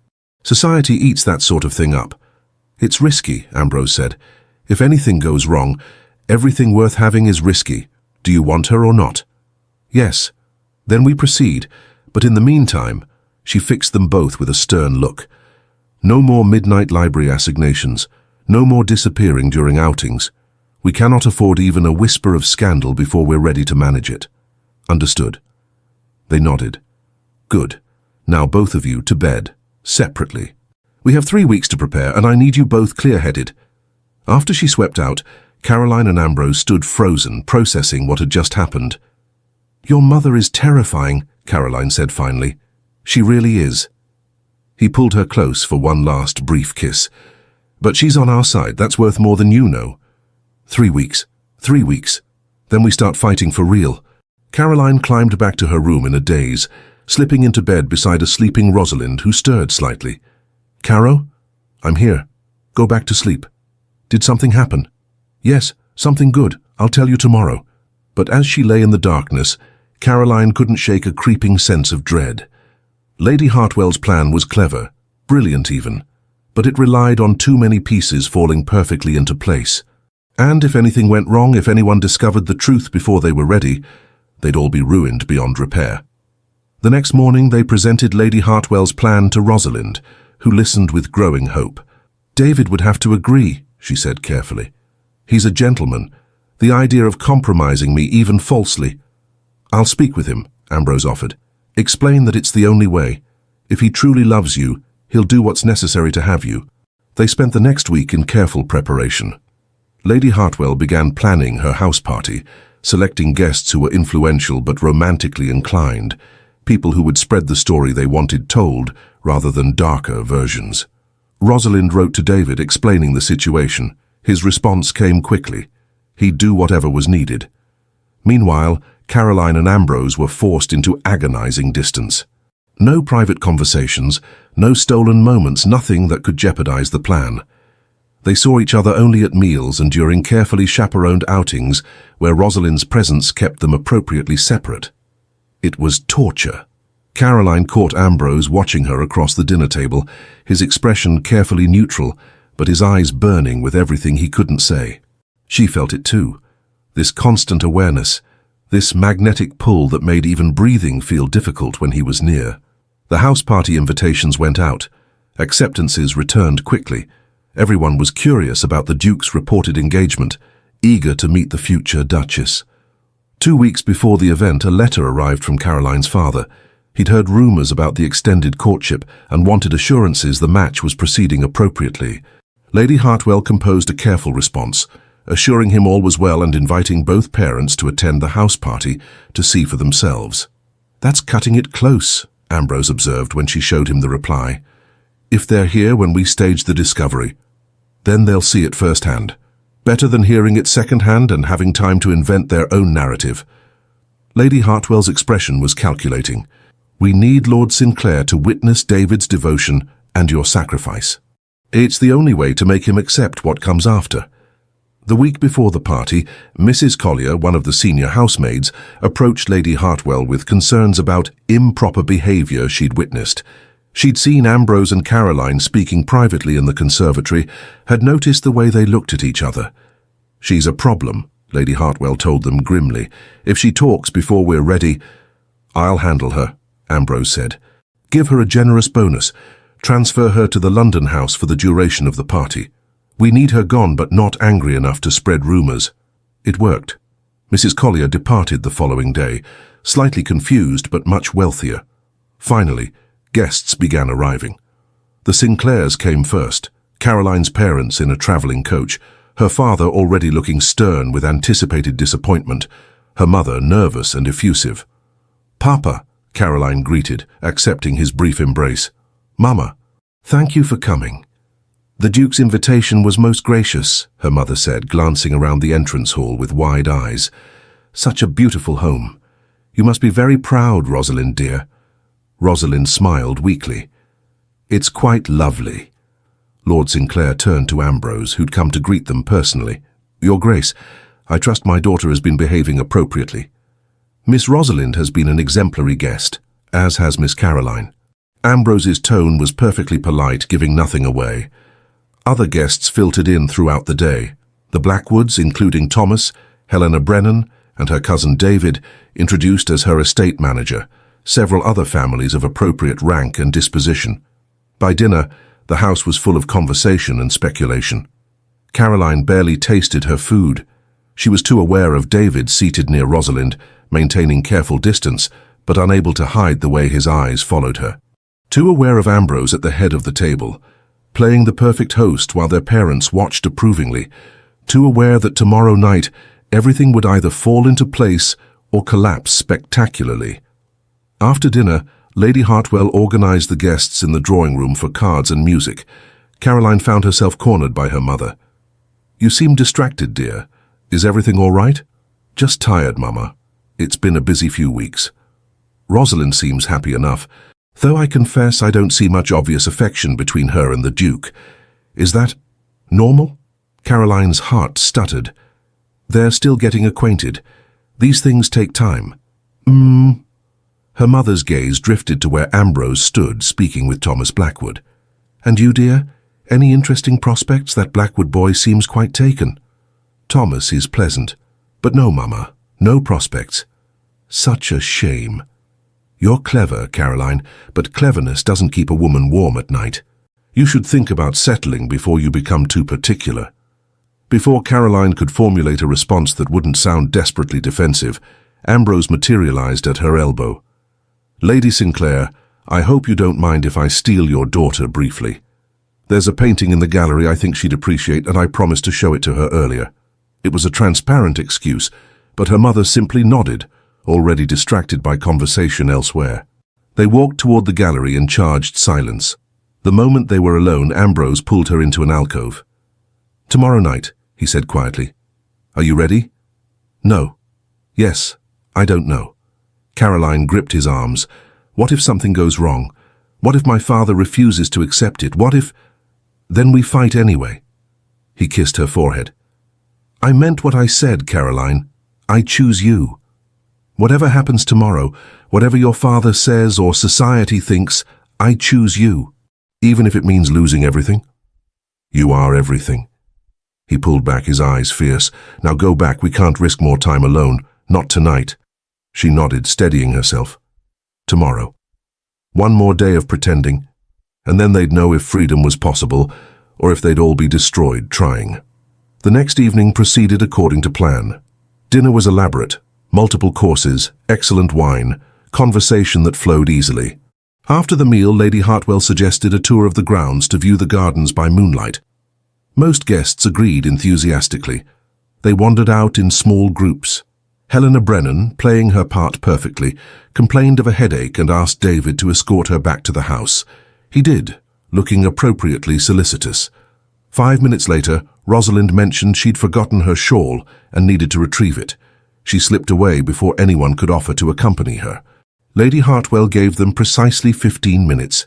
Society eats that sort of thing up." "It's risky," Ambrose said. "If anything goes wrong, everything worth having is risky. Do you want her or not?" "Yes." "Then we proceed. But in the meantime," she fixed them both with a stern look, "no more midnight library assignations. No more disappearing during outings. We cannot afford even a whisper of scandal before we're ready to manage it." "Understood." They nodded. "Good. Now both of you to bed, separately. We have 3 weeks to prepare, and I need you both clear-headed." After she swept out, Caroline and Ambrose stood frozen, processing what had just happened. "Your mother is terrifying," Caroline said finally. "She really is." He pulled her close for one last brief kiss. "But she's on our side. That's worth more than you know." 3 weeks. 3 weeks. Then we start fighting for real." Caroline climbed back to her room in a daze, slipping into bed beside a sleeping Rosalind who stirred slightly. "Caro? I'm here. Go back to sleep." "Did something happen?" "Yes, something good. I'll tell you tomorrow." But as she lay in the darkness, Caroline couldn't shake a creeping sense of dread. Lady Hartwell's plan was clever, brilliant even, but it relied on too many pieces falling perfectly into place. And if anything went wrong, if anyone discovered the truth before they were ready, they'd all be ruined beyond repair. The next morning they presented Lady Hartwell's plan to Rosalind, who listened with growing hope. "David would have to agree," she said carefully. "He's a gentleman. The idea of compromising me, even falsely—" "I'll speak with him," Ambrose offered. "Explain that it's the only way. If he truly loves you, he'll do what's necessary to have you." They spent the next week in careful preparation. Lady Hartwell began planning her house party, selecting guests who were influential but romantically inclined, people who would spread the story they wanted told rather than darker versions. Rosalind wrote to David explaining the situation. His response came quickly. He'd do whatever was needed. Meanwhile, Caroline and Ambrose were forced into agonizing distance. No private conversations, no stolen moments, nothing that could jeopardize the plan. They saw each other only at meals and during carefully chaperoned outings where Rosalind's presence kept them appropriately separate. It was torture. Caroline caught Ambrose watching her across the dinner table, his expression carefully neutral, but his eyes burning with everything he couldn't say. She felt it too. This constant awareness, this magnetic pull that made even breathing feel difficult when he was near. The house party invitations went out. Acceptances returned quickly. Everyone was curious about the Duke's reported engagement, eager to meet the future Duchess. 2 weeks before the event, a letter arrived from Caroline's father. He'd heard rumors about the extended courtship and wanted assurances the match was proceeding appropriately. Lady Hartwell composed a careful response, assuring him all was well and inviting both parents to attend the house party to see for themselves. "That's cutting it close," Ambrose observed when she showed him the reply. "If they're here when we stage the discovery, then they'll see it firsthand. Better than hearing it secondhand and having time to invent their own narrative." Lady Hartwell's expression was calculating. "We need Lord Sinclair to witness David's devotion and your sacrifice. It's the only way to make him accept what comes after." The week before the party, Mrs. Collier, one of the senior housemaids, approached Lady Hartwell with concerns about improper behavior she'd witnessed. She'd seen Ambrose and Caroline speaking privately in the conservatory, had noticed the way they looked at each other. "She's a problem," Lady Hartwell told them grimly. "If she talks before we're ready—" "I'll handle her," Ambrose said. "Give her a generous bonus. Transfer her to the London house for the duration of the party. We need her gone but not angry enough to spread rumours." It worked. Mrs. Collier departed the following day, slightly confused but much wealthier. Finally, guests began arriving. The Sinclairs came first, Caroline's parents in a travelling coach, her father already looking stern with anticipated disappointment, her mother nervous and effusive. "Papa," Caroline greeted, accepting his brief embrace. "Mama, thank you for coming." "The Duke's invitation was most gracious," her mother said, glancing around the entrance hall with wide eyes. "Such a beautiful home. You must be very proud, Rosalind, dear." Rosalind smiled weakly. "It's quite lovely." Lord Sinclair turned to Ambrose, who'd come to greet them personally. "Your Grace, I trust my daughter has been behaving appropriately." "Miss Rosalind has been an exemplary guest, as has Miss Caroline." Ambrose's tone was perfectly polite, giving nothing away. Other guests filtered in throughout the day. The Blackwoods, including Thomas, Helena Brennan, and her cousin David, introduced as her estate manager, several other families of appropriate rank and disposition. By dinner, the house was full of conversation and speculation. Caroline barely tasted her food. She was too aware of David seated near Rosalind, maintaining careful distance, but unable to hide the way his eyes followed her. Too aware of Ambrose at the head of the table, playing the perfect host while their parents watched approvingly, too aware that tomorrow night everything would either fall into place or collapse spectacularly. After dinner, Lady Hartwell organized the guests in the drawing room for cards and music. Caroline found herself cornered by her mother. "You seem distracted, dear. Is everything all right?" "Just tired, Mama. It's been a busy few weeks." "Rosalind seems happy enough, though I confess I don't see much obvious affection between her and the Duke. Is that normal?" Caroline's heart stuttered. "They're still getting acquainted. These things take time." Her mother's gaze drifted to where Ambrose stood, speaking with Thomas Blackwood. "And you, dear? Any interesting prospects? That Blackwood boy seems quite taken." "Thomas is pleasant. But no, Mama, no prospects." "Such a shame." "You're clever, Caroline, but cleverness doesn't keep a woman warm at night. You should think about settling before you become too particular." Before Caroline could formulate a response that wouldn't sound desperately defensive, Ambrose materialized at her elbow. "Lady Sinclair, I hope you don't mind if I steal your daughter briefly. There's a painting in the gallery I think she'd appreciate, and I promised to show it to her earlier." It was a transparent excuse, but her mother simply nodded, already distracted by conversation elsewhere. They walked toward the gallery in charged silence. The moment they were alone, Ambrose pulled her into an alcove. "Tomorrow night," he said quietly. "Are you ready?" "No." "Yes. I don't know." Caroline gripped his arms. "What if something goes wrong? What if my father refuses to accept it? What if—" "Then we fight anyway." He kissed her forehead. "I meant what I said, Caroline. I choose you. Whatever happens tomorrow, whatever your father says or society thinks, I choose you, even if it means losing everything." "You are everything." He pulled back, his eyes fierce. "Now go back, we can't risk more time alone. Not tonight." She nodded, steadying herself. "Tomorrow. One more day of pretending, and then they'd know if freedom was possible, or if they'd all be destroyed trying." The next evening proceeded according to plan. Dinner was elaborate, multiple courses, excellent wine, conversation that flowed easily. After the meal, Lady Hartwell suggested a tour of the grounds to view the gardens by moonlight. Most guests agreed enthusiastically. They wandered out in small groups. Helena Brennan, playing her part perfectly, complained of a headache and asked David to escort her back to the house. He did, looking appropriately solicitous. 5 minutes later, Rosalind mentioned she'd forgotten her shawl and needed to retrieve it. She slipped away before anyone could offer to accompany her. Lady Hartwell gave them precisely 15 minutes.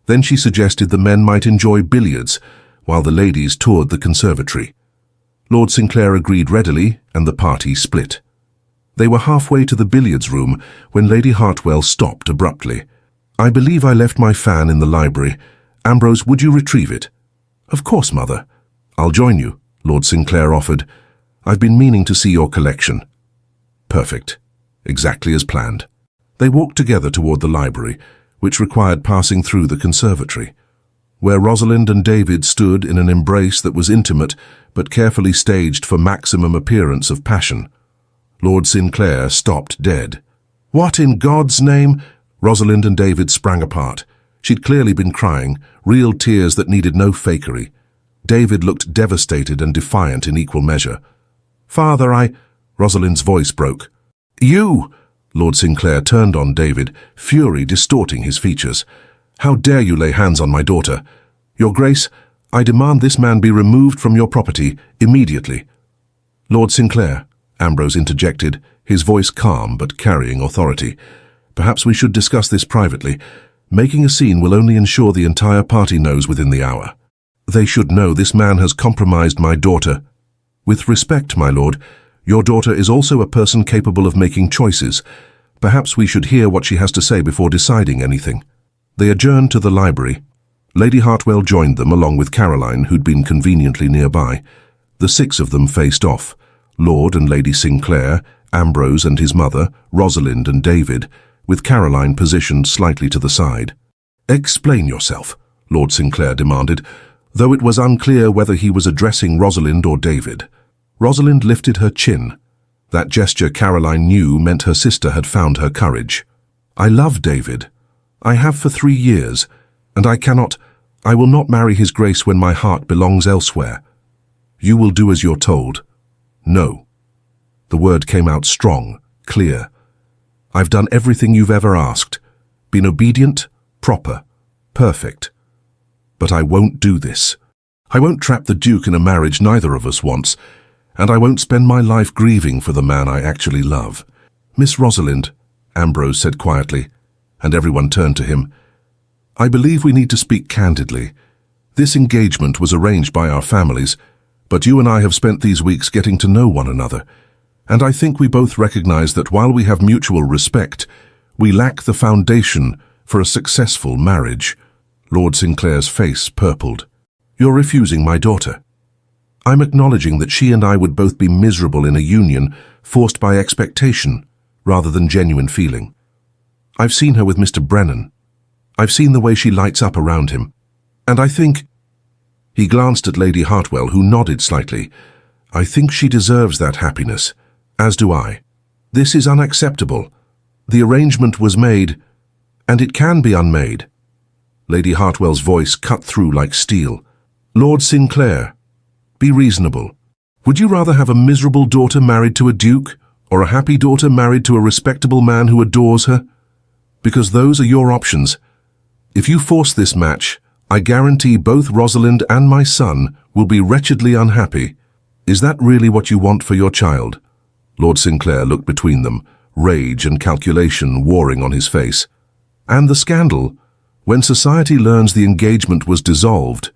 Then she suggested the men might enjoy billiards, while the ladies toured the conservatory. Lord Sinclair agreed readily, and the party split. They were halfway to the billiards room when Lady Hartwell stopped abruptly. I believe I left my fan in the library. Ambrose, would you retrieve it? Of course, Mother. I'll join you, Lord Sinclair offered. I've been meaning to see your collection. Perfect. Exactly as planned. They walked together toward the library, which required passing through the conservatory, where Rosalind and David stood in an embrace that was intimate but carefully staged for maximum appearance of passion. Lord Sinclair stopped dead. What in God's name? Rosalind and David sprang apart. She'd clearly been crying, real tears that needed no fakery. David looked devastated and defiant in equal measure. Father, Rosalind's voice broke. You! Lord Sinclair turned on David, fury distorting his features. How dare you lay hands on my daughter? Your Grace, I demand this man be removed from your property immediately. Lord Sinclair, Ambrose interjected, his voice calm but carrying authority. Perhaps we should discuss this privately. Making a scene will only ensure the entire party knows within the hour. They should know this man has compromised my daughter. With respect, my lord, your daughter is also a person capable of making choices. Perhaps we should hear what she has to say before deciding anything. They adjourned to the library. Lady Hartwell joined them along with Caroline, who'd been conveniently nearby. The six of them faced off, Lord and Lady Sinclair, Ambrose and his mother, Rosalind and David, with Caroline positioned slightly to the side. Explain yourself, Lord Sinclair demanded, though it was unclear whether he was addressing Rosalind or David. Rosalind lifted her chin. That gesture Caroline knew meant her sister had found her courage. I love David. I have for 3 years, and I will not marry his Grace when my heart belongs elsewhere. You will do as you're told. No. The word came out strong, clear. I've done everything you've ever asked. Been obedient, proper, perfect. But I won't do this. I won't trap the Duke in a marriage neither of us wants, and I won't spend my life grieving for the man I actually love. Miss Rosalind, Ambrose said quietly, and everyone turned to him. I believe we need to speak candidly. This engagement was arranged by our families, but you and I have spent these weeks getting to know one another, and I think we both recognize that while we have mutual respect, we lack the foundation for a successful marriage. Lord Sinclair's face purpled. You're refusing my daughter. I'm acknowledging that she and I would both be miserable in a union forced by expectation rather than genuine feeling. I've seen her with Mr. Brennan. I've seen the way she lights up around him. And I think... He glanced at Lady Hartwell, who nodded slightly. I think she deserves that happiness, as do I. This is unacceptable. The arrangement was made, and it can be unmade. Lady Hartwell's voice cut through like steel. Lord Sinclair, be reasonable. Would you rather have a miserable daughter married to a duke, or a happy daughter married to a respectable man who adores her? Because those are your options. If you force this match, I guarantee both Rosalind and my son will be wretchedly unhappy. Is that really what you want for your child? Lord Sinclair looked between them, rage and calculation warring on his face. And the scandal? When society learns the engagement was dissolved,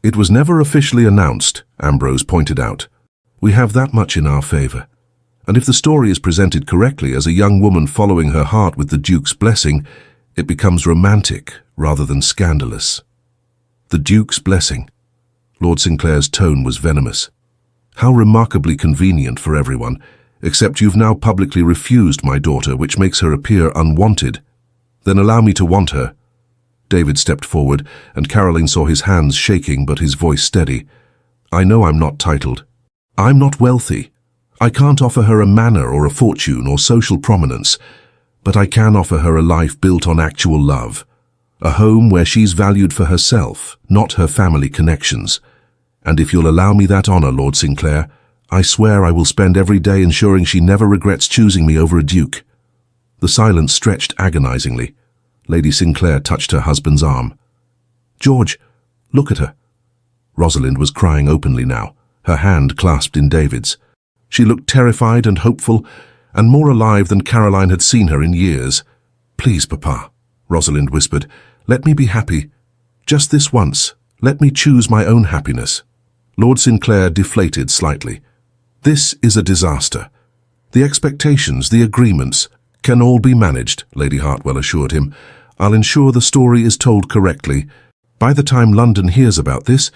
it was never officially announced, Ambrose pointed out. We have that much in our favor. And if the story is presented correctly as a young woman following her heart with the Duke's blessing, it becomes romantic rather than scandalous. The Duke's blessing. Lord Sinclair's tone was venomous. How remarkably convenient for everyone, except you've now publicly refused my daughter, which makes her appear unwanted. Then allow me to want her. David stepped forward, and Caroline saw his hands shaking but his voice steady. I know I'm not titled. I'm not wealthy. I can't offer her a manor or a fortune or social prominence, but I can offer her a life built on actual love, a home where she's valued for herself, not her family connections. And if you'll allow me that honor, Lord Sinclair, I swear I will spend every day ensuring she never regrets choosing me over a duke. The silence stretched agonizingly. Lady Sinclair touched her husband's arm. George, look at her. Rosalind was crying openly now, her hand clasped in David's. She looked terrified and hopeful, and more alive than Caroline had seen her in years. Please, Papa, Rosalind whispered, let me be happy. Just this once, let me choose my own happiness. Lord Sinclair deflated slightly. This is a disaster. The expectations, the agreements, can all be managed, Lady Hartwell assured him. I'll ensure the story is told correctly. By the time London hears about this,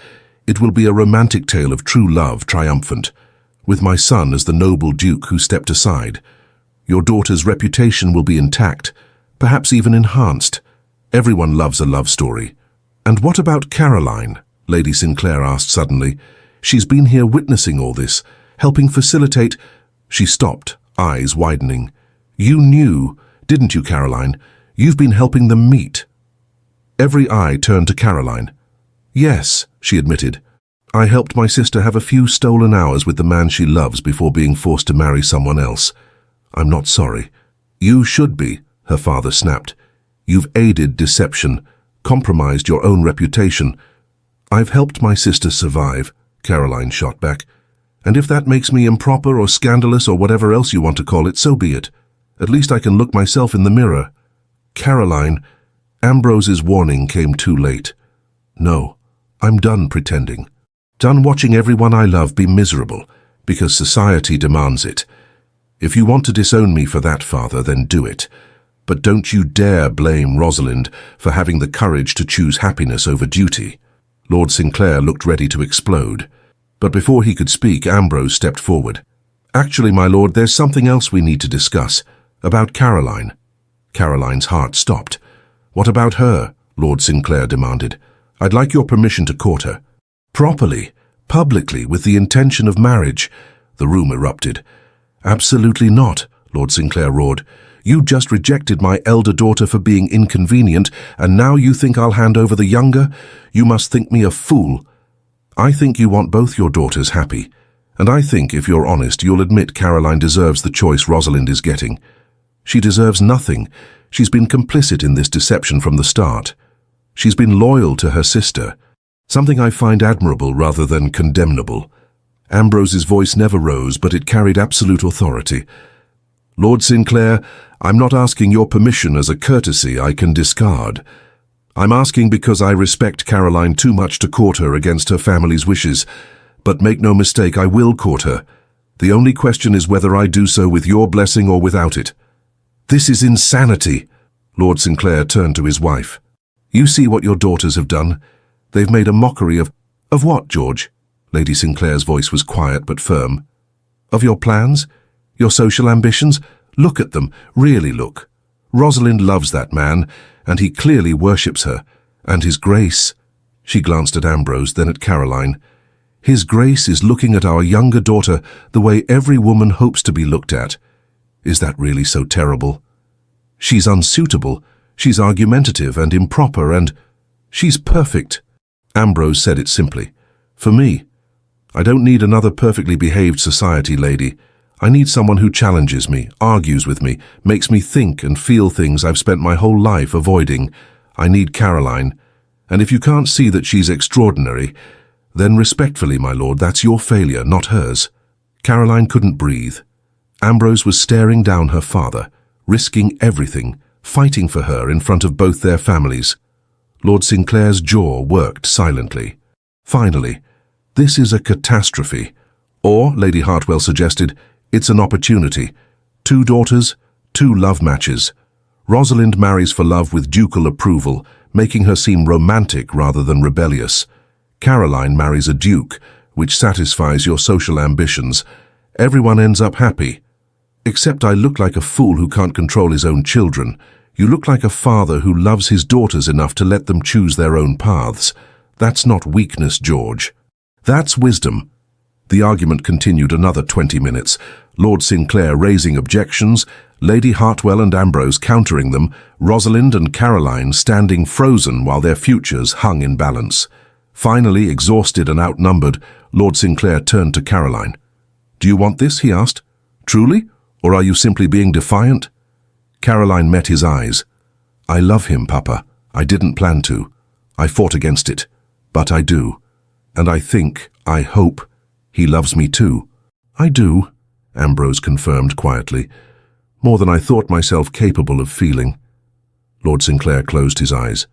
it will be a romantic tale of true love triumphant, with my son as the noble duke who stepped aside. Your daughter's reputation will be intact, perhaps even enhanced. Everyone loves a love story. And what about Caroline? Lady Sinclair asked suddenly. She's been here witnessing all this, helping facilitate. She stopped, eyes widening. You knew, didn't you, Caroline? You've been helping them meet. Every eye turned to Caroline. Yes, she admitted. I helped my sister have a few stolen hours with the man she loves before being forced to marry someone else. I'm not sorry. You should be, her father snapped. You've aided deception, compromised your own reputation. I've helped my sister survive, Caroline shot back. And if that makes me improper or scandalous or whatever else you want to call it, so be it. At least I can look myself in the mirror. Caroline, Ambrose's warning came too late. No, I'm done pretending. Done watching everyone I love be miserable, because society demands it. If you want to disown me for that, father, then do it. But don't you dare blame Rosalind for having the courage to choose happiness over duty. Lord Sinclair looked ready to explode. But before he could speak, Ambrose stepped forward. Actually, my lord, there's something else we need to discuss. About Caroline. Caroline's heart stopped. What about her? Lord Sinclair demanded. I'd like your permission to court her. Properly, publicly, with the intention of marriage. The room erupted. Absolutely not, Lord Sinclair roared. You just rejected my elder daughter for being inconvenient, and now you think I'll hand over the younger? You must think me a fool. I think you want both your daughters happy, and I think, if you're honest, you'll admit Caroline deserves the choice Rosalind is getting. She deserves nothing. She's been complicit in this deception from the start. She's been loyal to her sister, something I find admirable rather than condemnable. Ambrose's voice never rose, but it carried absolute authority. Lord Sinclair, I'm not asking your permission as a courtesy I can discard. I'm asking because I respect Caroline too much to court her against her family's wishes. But make no mistake, I will court her. The only question is whether I do so with your blessing or without it. This is insanity. Lord Sinclair turned to his wife. You see what your daughters have done. They've made a mockery of what, George? Lady Sinclair's voice was quiet but firm. Of your plans? Your social ambitions? Look at them, really look. Rosalind loves that man, and he clearly worships her. And his grace. She glanced at Ambrose, then at Caroline. His grace is looking at our younger daughter the way every woman hopes to be looked at. Is that really so terrible? She's unsuitable, she's argumentative and improper, and she's perfect. Ambrose said it simply. For me. I don't need another perfectly behaved society lady. I need someone who challenges me, argues with me, makes me think and feel things I've spent my whole life avoiding. I need Caroline. And if you can't see that she's extraordinary, then respectfully, my lord, that's your failure, not hers. Caroline couldn't breathe. Ambrose was staring down her father, risking everything, fighting for her in front of both their families. Lord Sinclair's jaw worked silently. Finally, this is a catastrophe. Or, Lady Hartwell suggested, it's an opportunity. 2 daughters, 2 love matches. Rosalind marries for love with ducal approval, making her seem romantic rather than rebellious. Caroline marries a duke, which satisfies your social ambitions. Everyone ends up happy. Except I look like a fool who can't control his own children. You look like a father who loves his daughters enough to let them choose their own paths. That's not weakness, George. That's wisdom. The argument continued another 20 minutes, Lord Sinclair raising objections, Lady Hartwell and Ambrose countering them, Rosalind and Caroline standing frozen while their futures hung in balance. Finally, exhausted and outnumbered, Lord Sinclair turned to Caroline. Do you want this? He asked. Truly? Or are you simply being defiant? Caroline met his eyes. I love him, Papa. I didn't plan to. I fought against it. But I do. And I hope, he loves me too. I do, Ambrose confirmed quietly. More than I thought myself capable of feeling. Lord Sinclair closed his eyes.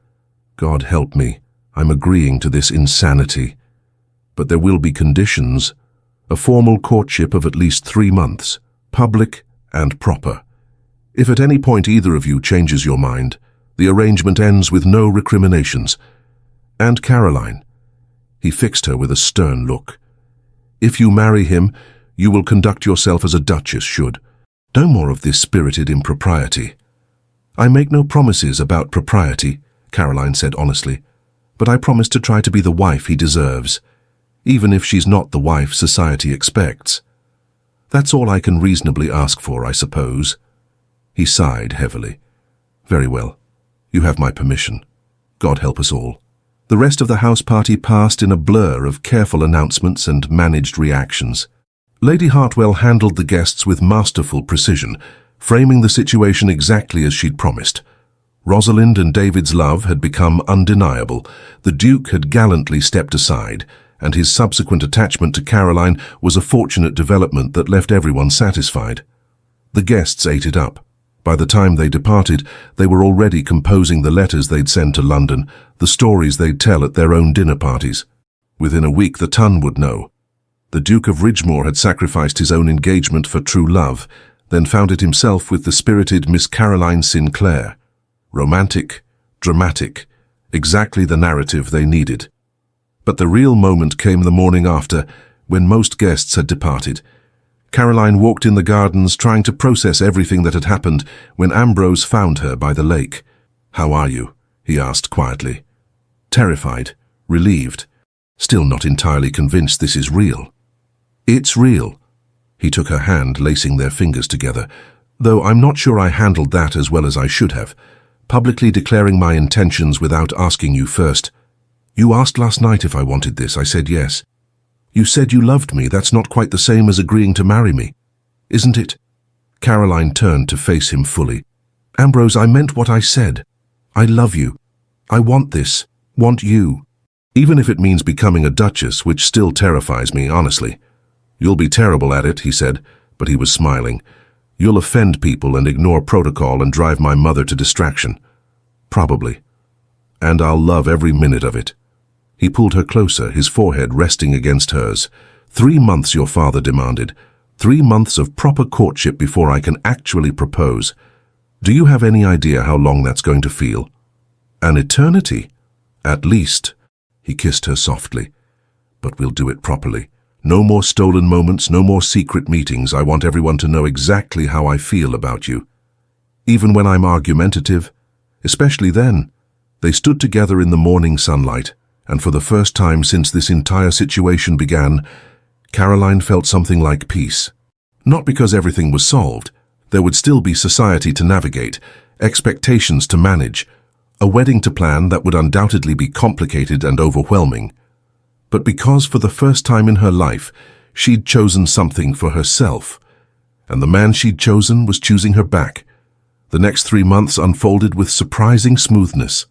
God help me. I'm agreeing to this insanity. But there will be conditions. A formal courtship of at least 3 months. Public and proper. If at any point either of you changes your mind, The arrangement ends with no recriminations. And Caroline. He fixed her with a stern look. If you marry him, you will conduct yourself as a duchess should. No more of this spirited impropriety. I make no promises about propriety, Caroline said honestly, but I promise to try to be the wife he deserves, even if she's not the wife society expects. That's all I can reasonably ask for, I suppose. He sighed heavily. Very well. You have my permission. God help us all. The rest of the house party passed in a blur of careful announcements and managed reactions. Lady Hartwell handled the guests with masterful precision, framing the situation exactly as she'd promised. Rosalind and David's love had become undeniable. The Duke had gallantly stepped aside, and his subsequent attachment to Caroline was a fortunate development that left everyone satisfied. The guests ate it up. By the time they departed, they were already composing the letters they'd send to London, the stories they'd tell at their own dinner parties. Within a week, the Ton would know. The Duke of Ridgemore had sacrificed his own engagement for true love, then found it himself with the spirited Miss Caroline Sinclair. Romantic, dramatic, exactly the narrative they needed. But the real moment came the morning after, when most guests had departed. Caroline walked in the gardens trying to process everything that had happened when Ambrose found her by the lake. "How are you?" he asked quietly. Terrified, relieved, still not entirely convinced this is real. "It's real." He took her hand, lacing their fingers together, though I'm not sure I handled that as well as I should have, publicly declaring my intentions without asking you first. "You asked last night if I wanted this. I said yes. You said you loved me. That's not quite the same as agreeing to marry me, isn't it?" Caroline turned to face him fully. "Ambrose, I meant what I said. I love you. I want this. Want you. Even if it means becoming a duchess, which still terrifies me, honestly." "You'll be terrible at it," he said, but he was smiling. "You'll offend people and ignore protocol and drive my mother to distraction." "Probably. And I'll love every minute of it." He pulled her closer, his forehead resting against hers. 3 months, your father demanded. 3 months of proper courtship before I can actually propose. Do you have any idea how long that's going to feel? An eternity, at least. He kissed her softly. But we'll do it properly. No more stolen moments, no more secret meetings. I want everyone to know exactly how I feel about you. Even when I'm argumentative, especially then. They stood together in the morning sunlight, and for the first time since this entire situation began, Caroline felt something like peace. Not because everything was solved. There would still be society to navigate, expectations to manage, a wedding to plan that would undoubtedly be complicated and overwhelming. But because for the first time in her life, she'd chosen something for herself, and the man she'd chosen was choosing her back. The next 3 months unfolded with surprising smoothness.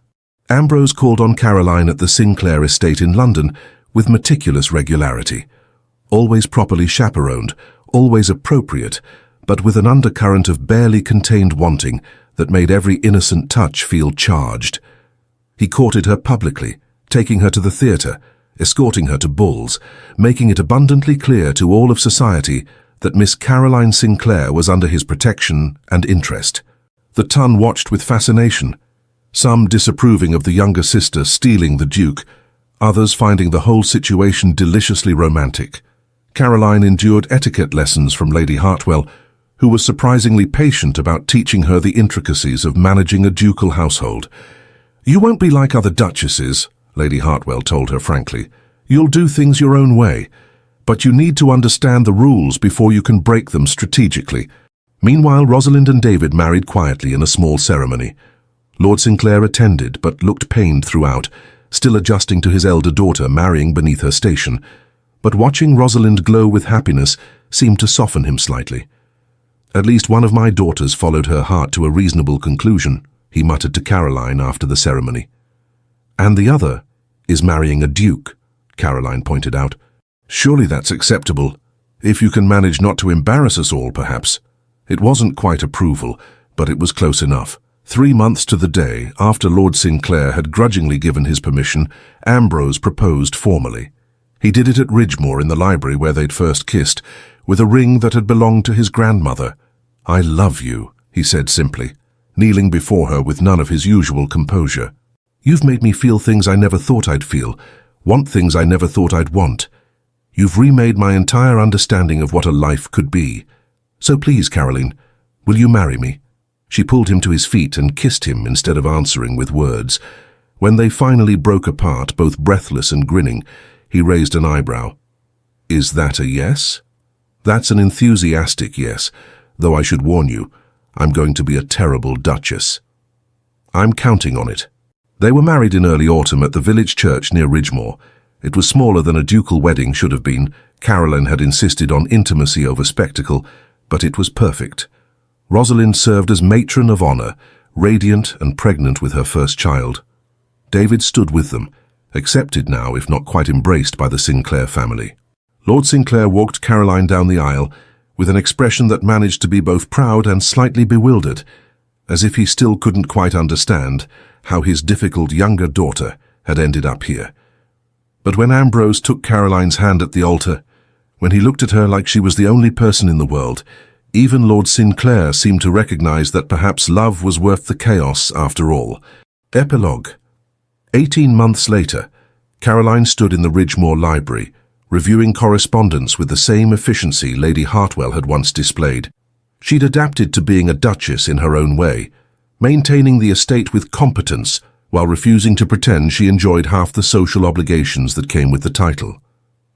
Ambrose called on Caroline at the Sinclair estate in London with meticulous regularity, always properly chaperoned, always appropriate, but with an undercurrent of barely contained wanting that made every innocent touch feel charged. He courted her publicly, taking her to the theatre, escorting her to balls, making it abundantly clear to all of society that Miss Caroline Sinclair was under his protection and interest. The Ton watched with fascination, some disapproving of the younger sister stealing the Duke, others finding the whole situation deliciously romantic. Caroline endured etiquette lessons from Lady Hartwell, who was surprisingly patient about teaching her the intricacies of managing a ducal household. "You won't be like other duchesses," Lady Hartwell told her frankly. "You'll do things your own way, but you need to understand the rules before you can break them strategically." Meanwhile, Rosalind and David married quietly in a small ceremony. Lord Sinclair attended, but looked pained throughout, still adjusting to his elder daughter marrying beneath her station. But watching Rosalind glow with happiness seemed to soften him slightly. "At least one of my daughters followed her heart to a reasonable conclusion," he muttered to Caroline after the ceremony. "And the other is marrying a duke," Caroline pointed out. "Surely that's acceptable, if you can manage not to embarrass us all, perhaps." It wasn't quite approval, but it was close enough. 3 months to the day after Lord Sinclair had grudgingly given his permission, Ambrose proposed formally. He did it at Ridgemore in the library where they'd first kissed, with a ring that had belonged to his grandmother. "I love you," he said simply. kneeling before her with none of his usual composure. "You've made me feel things I never thought I'd feel, want things I never thought I'd want. You've remade my entire understanding of what a life could be. So please, Caroline, will you marry me?" She pulled him to his feet and kissed him instead of answering with words. When they finally broke apart, both breathless and grinning, he raised an eyebrow. "Is that a yes?" "That's an enthusiastic yes, though I should warn you, I'm going to be a terrible duchess." "I'm counting on it." They were married in early autumn at the village church near Ridgemore. It was smaller than a ducal wedding should have been. Caroline had insisted on intimacy over spectacle, but it was perfect. Rosalind served as matron of honor, radiant and pregnant with her first child. David stood with them, accepted now if not quite embraced by the Sinclair family. Lord Sinclair walked Caroline down the aisle with an expression that managed to be both proud and slightly bewildered, as if he still couldn't quite understand how his difficult younger daughter had ended up here. But when Ambrose took Caroline's hand at the altar, when he looked at her like she was the only person in the world, even Lord Sinclair seemed to recognize that perhaps love was worth the chaos after all. Epilogue. 18 months later, Caroline stood in the Ridgemore Library, reviewing correspondence with the same efficiency Lady Hartwell had once displayed. She'd adapted to being a duchess in her own way, maintaining the estate with competence while refusing to pretend she enjoyed half the social obligations that came with the title.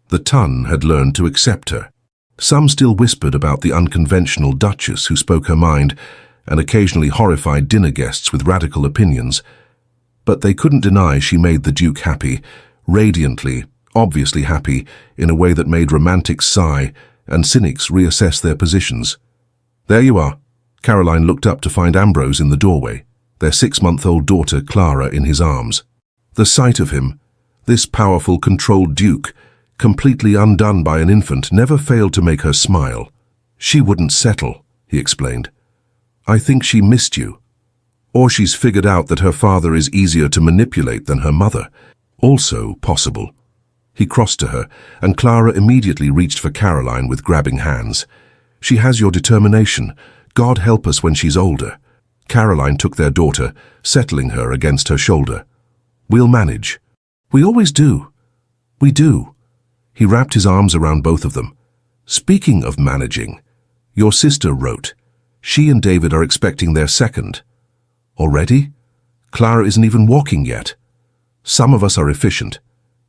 The ton had learned to accept her. Some still whispered about the unconventional duchess who spoke her mind and occasionally horrified dinner guests with radical opinions. But they couldn't deny she made the Duke happy, radiantly, obviously happy, in a way that made romantics sigh and cynics reassess their positions. "There you are." Caroline looked up to find Ambrose in the doorway, their 6-month-old daughter Clara in his arms. The sight of him, this powerful, controlled Duke, completely undone by an infant, never failed to make her smile. "She wouldn't settle," he explained. "I think she missed you. Or she's figured out that her father is easier to manipulate than her mother. Also possible." He crossed to her, and Clara immediately reached for Caroline with grabbing hands. "She has your determination. God help us when she's older." Caroline took their daughter, settling her against her shoulder. "We'll manage. We always do. We do." He wrapped his arms around both of them. "Speaking of managing, your sister wrote. She and David are expecting their second. Already? Clara isn't even walking yet. Some of us are efficient."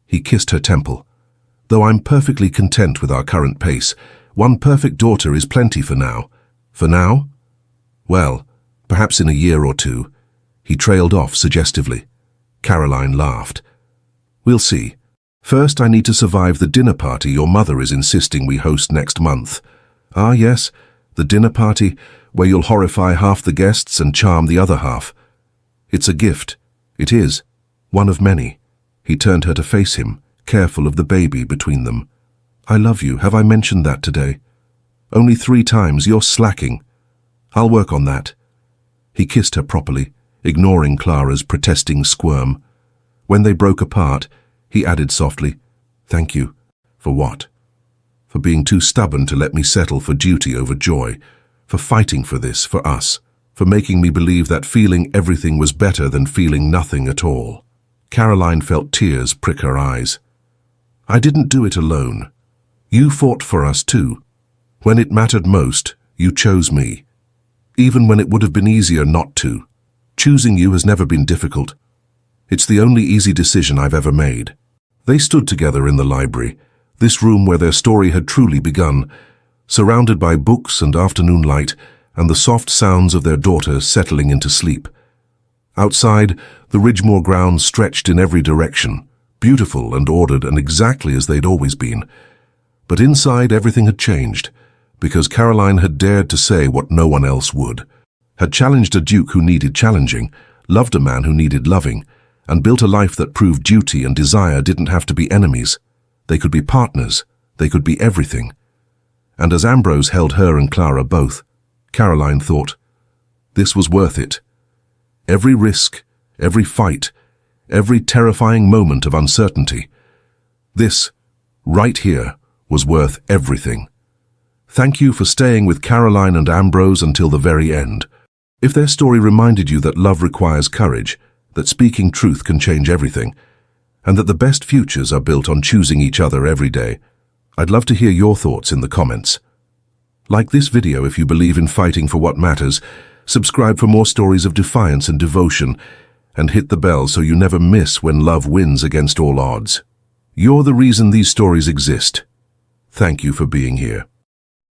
He kissed her temple. "Though I'm perfectly content with our current pace, one perfect daughter is plenty for now." "For now?" "Well, perhaps in a year or two." He trailed off suggestively. Caroline laughed. "We'll see. First, I need to survive the dinner party your mother is insisting we host next month." "Ah, yes, the dinner party where you'll horrify half the guests and charm the other half. It's a gift. It is. One of many." He turned her to face him, careful of the baby between them. "I love you. Have I mentioned that today?" "Only 3 times. You're slacking." "I'll work on that." He kissed her properly, ignoring Clara's protesting squirm. When they broke apart, he added softly, "Thank you." "For what?" "For being too stubborn to let me settle for duty over joy, for fighting for this, for us, for making me believe that feeling everything was better than feeling nothing at all." Caroline felt tears prick her eyes. "I didn't do it alone. You fought for us too. When it mattered most, you chose me. Even when it would have been easier not to. Choosing you has never been difficult. It's the only easy decision I've ever made." They stood together in the library, this room where their story had truly begun, surrounded by books and afternoon light and the soft sounds of their daughter settling into sleep. Outside, the Ridgemore grounds stretched in every direction, beautiful and ordered and exactly as they'd always been. But inside, everything had changed, because Caroline had dared to say what no one else would, had challenged a duke who needed challenging, loved a man who needed loving, and built a life that proved duty and desire didn't have to be enemies. They could be partners. They could be everything. And as Ambrose held her and Clara both, Caroline thought, this was worth it. Every risk, every fight, every terrifying moment of uncertainty. This, right here, was worth everything. Thank you for staying with Caroline and Ambrose until the very end. If their story reminded you that love requires courage, that speaking truth can change everything, and that the best futures are built on choosing each other every day, I'd love to hear your thoughts in the comments. Like this video if you believe in fighting for what matters, subscribe for more stories of defiance and devotion, and hit the bell so you never miss when love wins against all odds. You're the reason these stories exist. Thank you for being here.